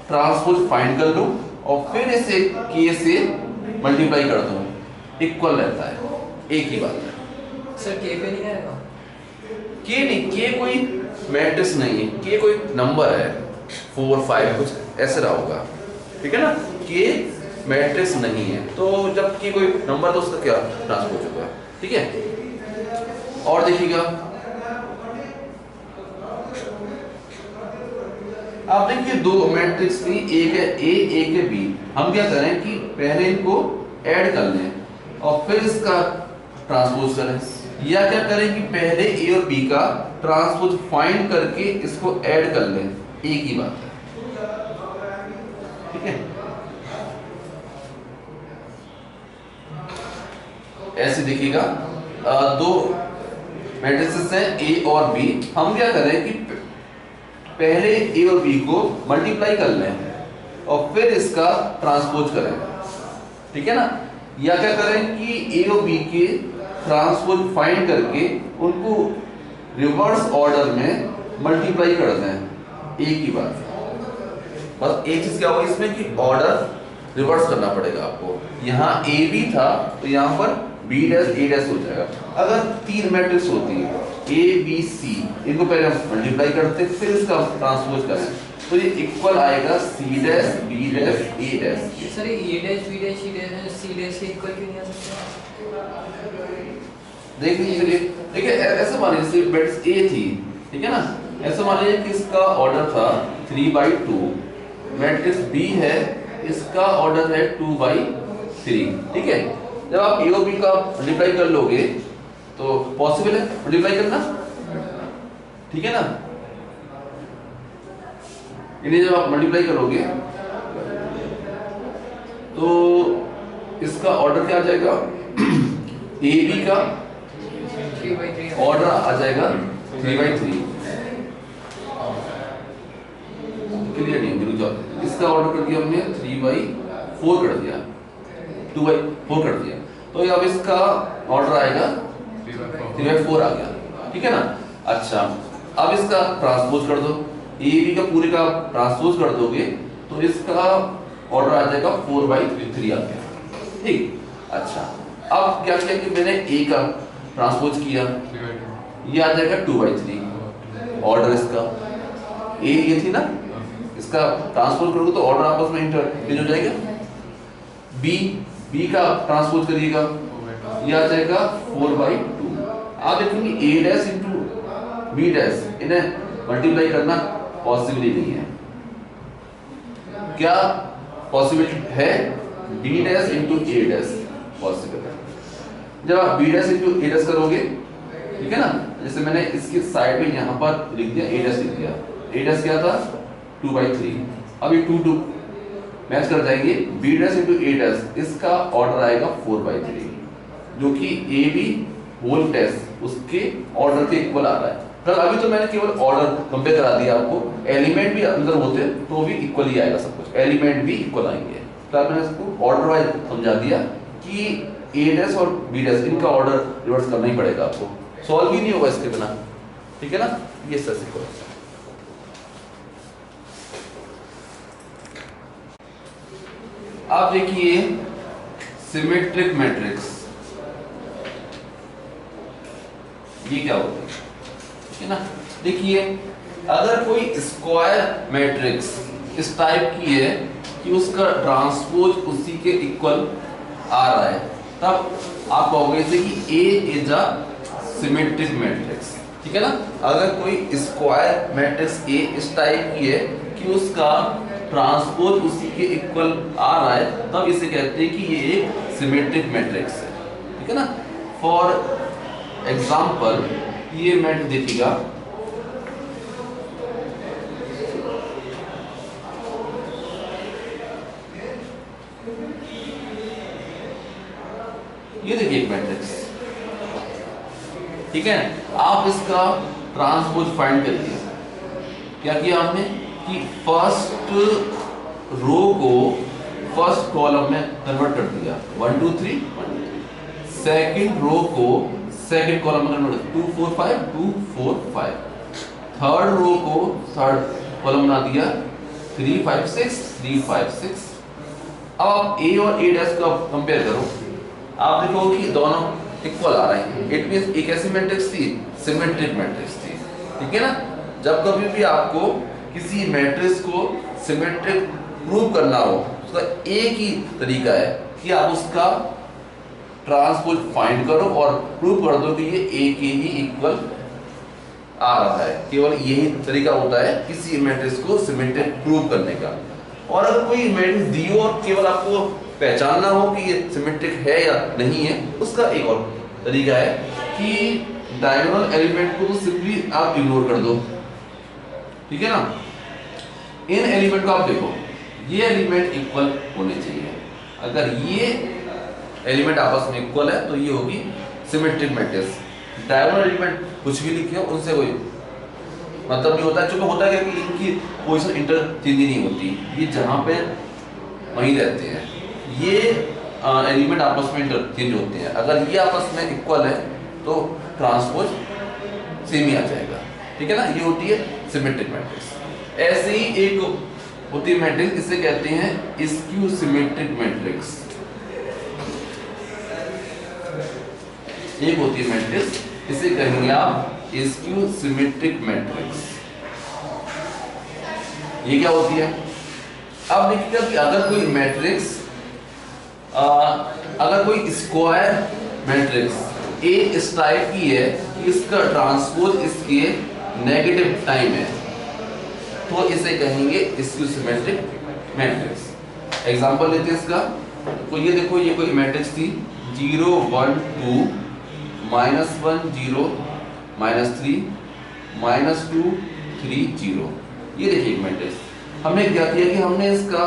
ट्रांसपोज फाइंड कर लूं और फिर इसे के से मल्टीप्लाई कर दूं, इक्वल रहता है, एक ही बात है।
सर के पे नहीं आएगा?
के नहीं, के कोई मैट्रिक्स नहीं है, के कोई नंबर है, 4 5 कुछ ऐसे रहा होगा, ठीक है ना। के मैट्रिक्स नहीं है, तो जब के कोई नंबर तो उसका क्या ट्रांसपोज होगा, ठीक है। और देखिएगा, आप देखिए दो मैट्रिक्स की, एक है ए एक है बी, हम क्या करें कि पहले इनको ऐड कर लें और फिर इसका ट्रांसपोज करें, या क्या करें कि पहले ए और बी का ट्रांसपोज फाइंड करके इसको ऐड कर लें, एक ही बात है, ठीक है। ऐसे देखिएगा, दो मैट्रिसेस हैं ए और बी, हम क्या करें कि पहले ए और बी को मल्टीप्लाई कर लें और फिर इसका ट्रांसपोज करें, ठीक है ना। या क्या करें कि ए और बी के ट्रांसपोज फाइंड करके उनको रिवर्स ऑर्डर में मल्टीप्लाई कर दें, एक ही बात है। बस एक चीज क्या होगी इसमें कि ऑर्डर रिवर्स करना पड़ेगा आपको। यहाँ ए बी था तो यहाँ पर बी डैश ए डैश हो जाएगा। अगर तीन मैट्रिक्स होती है ए बी सी, इनको पहले हम मल्टीप्लाई करते फिर इसका ट्रांसपोज करें, तो ये इक्वल आएगा C dash B dash A dash.
Sir ये A dash B dash C dash C dash के इक्वल क्यों नहीं आ सकता?
देख लीजिए, देखिए ऐसे मान लीजिए मैट्रिक्स ए थी, ठीक है ना, ऐसे मान लीजिए कि इसका ऑर्डर था 3/2, मैट्रिक्स बी है, इसका ऑर्डर है 2/3, ठीक है। जब आप ए और बी का मल्टीप्लाई कर लोगे तो पॉसिबल है मल्टीप्लाई करना, ठीक है ना। इन्हें जब आप मल्टीप्लाई करोगे तो इसका ऑर्डर क्या आ जाएगा, ए बी का
3/3
ऑर्डर आ जाएगा 3/3। क्लियर नहीं बिल्कुल जाओ, इसका ऑर्डर कर दिया हमने 3/4 कर दिया, 2/4 कर दिया, तो अब इसका ऑर्डर आएगा 3/4 आ गया, ठीक है ना। अच्छा, अब इसका ट्रांसपोज कर दो, ए बी का पूरे का ट्रांसपोज कर दोगे तो इसका ऑर्डर आ जाएगा 4/3 आ गया, ठीक। अच्छा, अब क्या किया कि मैंने ए का ट्रांसपोज किया, ये आ जाएगा 2/3 ऑर्डर इसका, ये थी ना, इसका ट्रांसपोज करोगे तो ऑर्डर आपस में इंटरचेंज हो जाएगा। बी का ट्रांसपोज करिएगा, ये आ जाएगा 4/2। आप देखेंगे ए डैश इंटू बी डैश, इन्हें मल्टीप्लाई करना पॉसिबल ही नहीं है। क्या पॉसिबिलिटी है? बी डैश इंटू ए डैश पॉसिबल है। जब आप बी डैश इंटू ए डैश करोगे, ठीक है ना, जैसे मैंने इसकी साइड में यहाँ पर लिख दिया ए डैश लिख दिया, ए डैश क्या था 2/3, अब ये 2 मैच कर जाएंगे, बी डैश इंटू ए डैश, इसका ऑर्डर आएगा 4/3, जो कि ए बी होल डैश उसके ऑर्डर के इक्वल आ रहा है। तो अभी तो मैंने केवल ऑर्डर कंपेयर करा दिया आपको, एलिमेंट भी अंदर होते तो भी इक्वल ही आएगा, सब कुछ एलिमेंट भी इक्वल आएंगे। तो मैंने इसको ऑर्डर वाइज समझा दिया कि ए डैश और बी डैश इनका ऑर्डर रिवर्स करना ही पड़ेगा आपको, सॉल्व ही नहीं होगा इसके बिना, ठीक है ना। ये सर सीखो। आप देखिए सिमेट्रिक मैट्रिक्स, ये क्या होता है? देखिए अगर कोई स्क्वायर मैट्रिक्स इस टाइप की है कि उसका ट्रांसपोज उसी के इक्वल आ रहा है, तब आप कहोगे इसे कि A is a symmetric matrix. ठीक है ना। अगर कोई स्क्वायर मैट्रिक्स A इस टाइप की है कि उसका ट्रांसपोज उसी के इक्वल आ रहा है, तब इसे कहते हैं कि ये एक सिमेट्रिक मैट्रिक्स है। ठीक है ना। फॉर एग्जाम्पल ये मैट्रिक्स देखिएगा, ये देखिए एक मैट्रिक्स। ठीक है। आप इसका ट्रांसपोज फाइंड करिए। क्या किया आपने कि फर्स्ट रो को फर्स्ट कॉलम में कन्वर्ट कर दिया 1 2 3 1 2 3। सेकंड रो को सेकंड कॉलम में कन्वर्ट 2 4 5 2 4 5। थर्ड रो को थर्ड कॉलम बना दिया 3 5 6 3 5 6। अब आप A और A डैश को कंपेयर करो, आप देखो कि दोनों इक्वल आ रहे हैं। इट मींस एक ऐसी मैट्रिक्स थी, सिमेट्रिक मैट्रिक्स थी। ठीक है ना। जब कभी भी आपको किसी मैट्रिक्स को सिमेट्रिक प्रूव करना हो, तो एक ही तरीका है कि आप उसका ट्रांसपोज फाइंड करो और प्रूव कर दो कि ये A के ही इक्वल आ रहा है। केवल यही तरीका होता है किसी मैट्रिक्स को सिमेट्रिक प्रूव करने का। और अगर कोई मैट्रिक्स दी हो और केवल आपको पहचानना हो कि ये सिमेट्रिक है या नहीं है, उसका एक और तरीका है कि डायगोनल एलिमेंट को तो सिंपली आप इग्नोर कर दो। ठीक है ना। इन एलिमेंट को आप देखो, ये एलिमेंट इक्वल होने चाहिए। अगर ये एलिमेंट आपस में इक्वल है तो ये होगी सिमेट्रिक मैट्रिक्स। डायगोनल एलिमेंट कुछ भी लिखे हो उनसे कोई मतलब नहीं होता है, क्योंकि होता है कि इनकी पोजीशन इंटरचेंज नहीं होती, ये जहां पे वहीं रहते हैं। ये एलिमेंट आपस में इंटरचेंज होते हैं। अगर ये आपस में इक्वल है तो ट्रांसपोज सेम ही आ जाएगा। ठीक है ना। ये होती है सिमेट्रिक मैट्रिक्स। ऐसे ही एक होती है मैट्रिक्स, इसे कहते हैं स्क्यू सिमेट्रिक मैट्रिक्स। एक होती है मैट्रिक्स, इसे कहेंगे आप स्क्यू सिमेट्रिक मैट्रिक्स। ये क्या होती है? अब देखिएगा कि अगर कोई मैट्रिक्स अगर कोई स्क्वायर मैट्रिक्स A इस टाइप की है कि इसका ट्रांसपोज इसके नेगेटिव टाइम है, तो इसे कहेंगे स्क्यू सिमेट्रिक मैट्रिक्स। एग्जांपल लेते हैं इसका। तो ये देखो, ये कोई मैट्रिक्स थी 0 1 2 -1 0 -3 -2 3 0। ये देखिए एक मैट्रिक्स। हमने क्या किया कि हमने इसका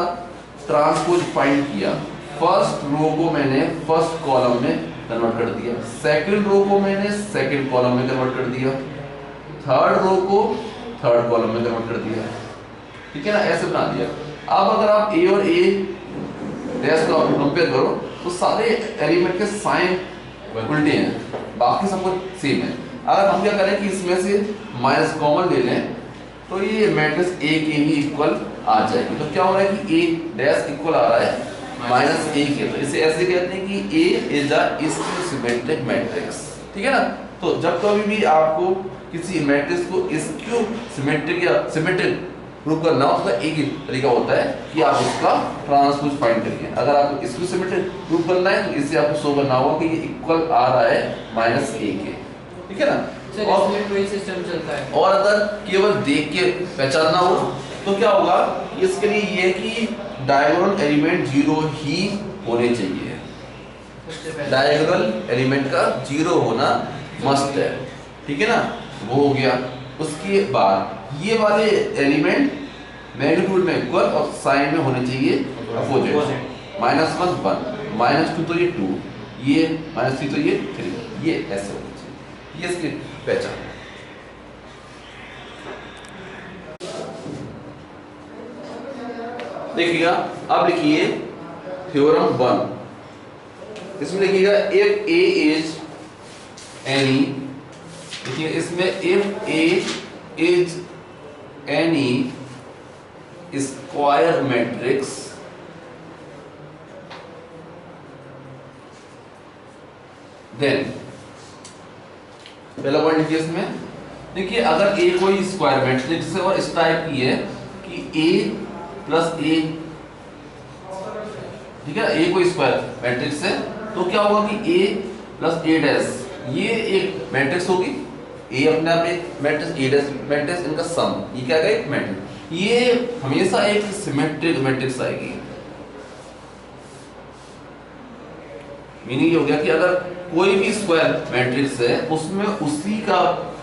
ट्रांसपोज फाइंड किया। फर्स्ट रो को मैंने फर्स्ट कॉलम में कन्वर्ट कर दिया, सेकंड रो को मैंने सेकंड कॉलम में कन्वर्ट कर दिया, थर्ड रो को थर्ड कॉलम में कन्वर्ट कर दिया। ठीक है ना। ऐसे बना दिया। अब अगर आप A और A डैश को कंपेयर करो तो सारे एलिमेंट के साइन उल्टे हैं, बाकी सब कुछ सेम है। अगर हम क्या करें कि इसमें से माइनस कॉमन ले लें तो ये मैट्रिक्स A के ही इक्वल आ जाएगी। तो क्या हो रहा है कि A डैश इक्वल आ रहा है -A के। तो इसे ऐसे कहते हैं कि A is a skew symmetric matrix. ठीक है ना। तो जब कभी भी आपको किसी मैट्रिक्स को स्क्यू सिमेट्रिक या सिमेट्रिक प्रूव करना हो, उसका एक ही तरीका होता है कि आप उसका ट्रांसपोज फाइंड करिए। अगर आपको स्क्यू सिमेट्रिक प्रूव करना है तो इससे आपको शो करना होगा कि ये इक्वल आ रहा है -A के। ठीक है ना।
और इसमें कोई सिस्टम चलता है।
और अगर केवल देख के पहचानना हो तो क्या होगा, इसके लिए ये है कि डायगोनल एलिमेंट 0 ही होने चाहिए। डायगोनल एलिमेंट का 0 होना मस्ट है। ठीक है ना। वो हो गया। उसके बाद ये वाले एलिमेंट मैग्नीट्यूड में इक्वल और साइन में होने चाहिए अपोजिट। -1 1 -2 तो ये 2, ये -3 तो ये 3, ये ऐसे होने चाहिए। ये इसकी पहचान है। देखिएगा, अब लिखिए थ्योरम 1। इसमें लिखिएगा इफ A इज एनी, देखिए इसमें if A is any square matrix then, पहला पॉइंट लिखिए इसमें देखिए अगर ए कोई स्क्वायर मैट्रिक्स है और इस टाइप की है कि ए प्लस ए, ठीक है, ए कोई स्क्वायर मैट्रिक्स है तो क्या होगा कि ए प्लस ए डैश ये एक मैट्रिक्स होगी, ए अपने आप एक मैट्रिक्स, ए डैश मैट्रिक्स, इनका सम, ये क्या आएगा एक मैट्रिक्स, ये हमेशा एक सिमेट्रिक मैट्रिक्स आएगी। मीनिंग ये हो गया कि अगर कोई भी स्क्वायर मैट्रिक्स है उसमें उसी का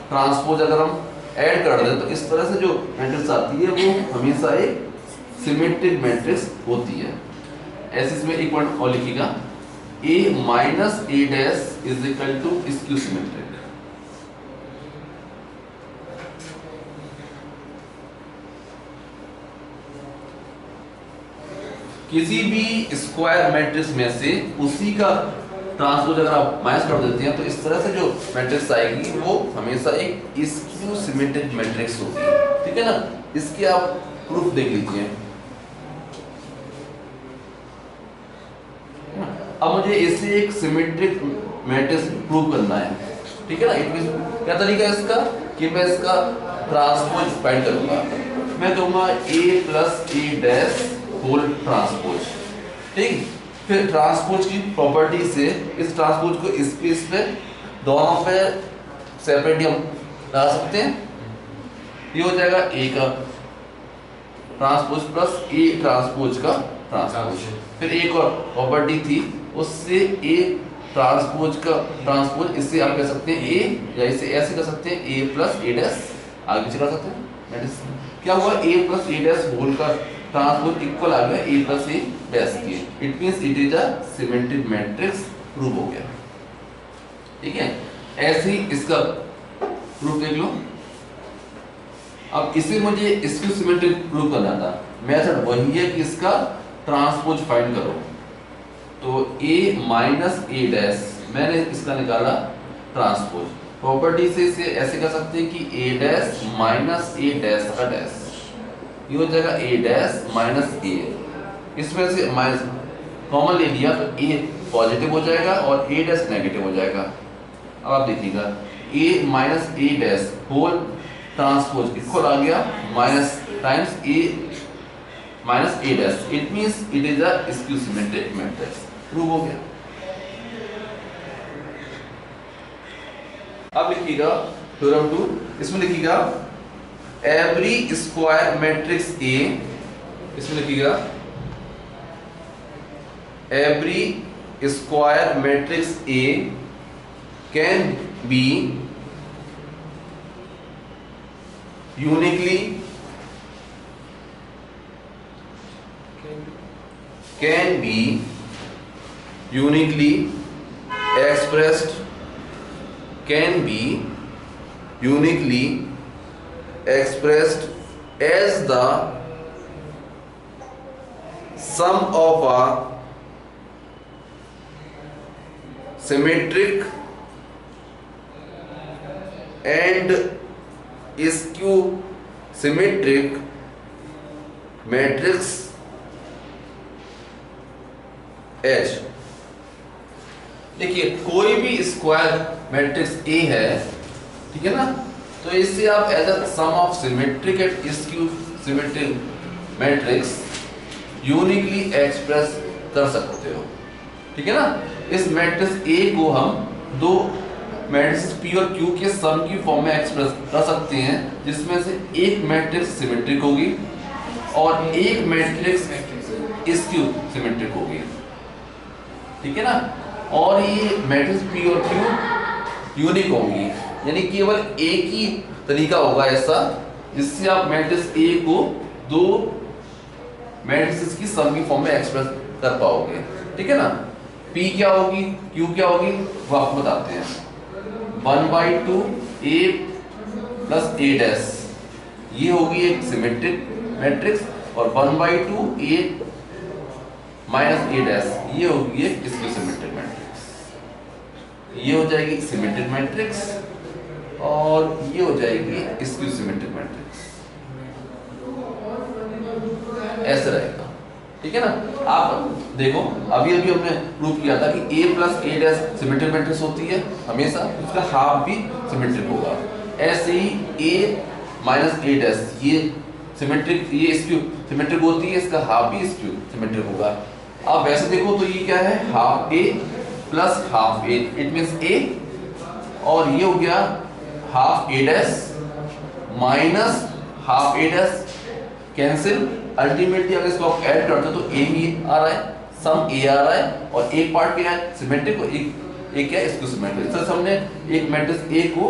ट्रांसपोज अगर हम ऐड कर दें तो इस तरह से जो मैट्रिक्स आती है वो हमेशा एक सिमेट्रिक मैट्रिक्स होती है। ऐसे इसमें एक पॉइंट और लिखिएगा, A minus A dash is equal to skew symmetric. किसी भी स्क्वायर मैट्रिक्स में से उसी का ट्रांसपोज अगर आप माइनस कर देते हैं तो इस तरह से जो मैट्रिक्स आएगी वो हमेशा एक स्क्यू सिमेट्रिक मैट्रिक्स होगी, ठीक है ना। इसके आप प्रूफ देख लीजिए। अब मुझे इसे एक सिमेट्रिक मैट्रिक्स प्रूव करना है, ठीक है ना। इट मींस क्या तरीका है इसका कि मैं इसका ट्रांसपोज फाइंड करूंगा। मैं कहूंगा a plus A dash whole transpose, ठीक। फिर ट्रांसपोज की प्रॉपर्टी से इस ट्रांसपोज को स्पेस पे दोनों पे सेपरेटली हम ला सकते हैं। ये हो जाएगा a का ट्रांसपोज प्लस a ट्रांसपोज का ट्रांसपोज। फिर एक और प्रॉपर्टी थी उससे a ट्रांसपोज का ट्रांसपोज, इससे आप कह सकते हैं a, या इसे ऐसे कर सकते हैं a प्लस ए डैश, आगे चला सकते हैं। क्या हुआ a plus A dash whole का ट्रांसपोज इक्वल आ गया a प्लस ए डैश के। It means it is a symmetric matrix prove हो गया, ठीक है। ऐसे ही इसका प्रूफ देख लो। अब इसे मुझे स्क्यू सिमेट्रिक प्रूव करना था, मेथड वही है कि इसका ट्रांसपोज फाइंड करो। तो a माइनस ए डैश मैंने इसका निकाला ट्रांसपोज, प्रॉपर्टी से इसे ऐसे कर सकते हैं कि a dash minus A dash का डैश, ये हो जाएगा a डैश माइनस ए। इसमें से माइनस कॉमन ले लिया तो a पॉजिटिव हो जाएगा और a डैश नेगेटिव हो जाएगा। अब आप देखिएगा a minus A dash whole transpose equal आ गया minus times a minus A dash. It means it is a skew symmetric matrix, prove हो गया। अब लिखिएगा थ्योरम 2, इसमें लिखिएगा एवरी स्क्वायर मैट्रिक्स A, इसमें लिखिएगा every square matrix A can be uniquely expressed as the sum of a symmetric and skew symmetric matrix H। देखिए कोई भी स्क्वायर मैट्रिक्स A है, ठीक है ना, तो इससे आप as a sum of symmetric and skew symmetric matrix uniquely express कर सकते हो, ठीक है ना। इस मैट्रिक्स A को हम दो मैट्रिक्स P और Q के सम की फॉर्म में एक्सप्रेस कर सकते हैं, जिसमें से एक मैट्रिक्स सिमेट्रिक होगी और एक मैट्रिक्स स्क्यू सिमेट्रिक होगी, ठीक है ना। और ये मैट्रिक्स P और Q यूनिक होंगी, यानी केवल एक ही तरीका होगा ऐसा जिससे आप मैट्रिक्स A को दो मैट्रिक्स की सम की फॉर्म में एक्सप्रेस कर पाओगे, ठीक है ना। P क्या होगी, Q क्या होगी, वो आपको बताते हैं। 1/2 A प्लस ए डैश ये होगी एक सिमेट्रिक मैट्रिक्स, और 1/2 A माइनस ए डैश ये होगी एक स्क्यू सिमेट्रिक मैट्रिक्स। ये हो जाएगी सिमेट्रिक मैट्रिक्स और ये हो जाएगी स्क्यू सिमेट्रिक मैट्रिक्स, ऐसे रहेगा, ठीक है ना। आप देखो अभी हमने प्रूव किया था कि A plus A dash symmetric matrix होती है हमेशा, उसका हाफ भी सिमेट्रिक होगा। ऐसे ही a माइनस ए डैश ये सिमेट्रिक, ये स्क्यू सिमेट्रिक होती है, इसका हाफ भी स्क्यू सिमेट्रिक होगा। अब वैसे देखो तो ये क्या है, half a plus half a, it means a, और ये हो गया half a dash minus half a dash, cancel. Ultimately अगर इसको आप ऐड करते हो तो a ही आ रहा है, सम a आ रहा है, और एक पार्ट क्या है सिमेट्रिक और एक क्या है स्क्यू सिमेट्रिक। इस तरह से हमने एक मैट्रिक्स A को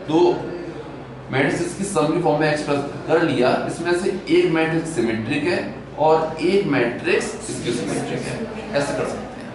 दो मैट्रिक्स की सम की फॉर्म में एक्सप्रेस कर लिया। इसमें से एक मैट्रिक्स सिमेट्रिक है और एक मैट्रिक्स स्क्यू सिमेट्रिक है, ऐसे कर सकते हैं।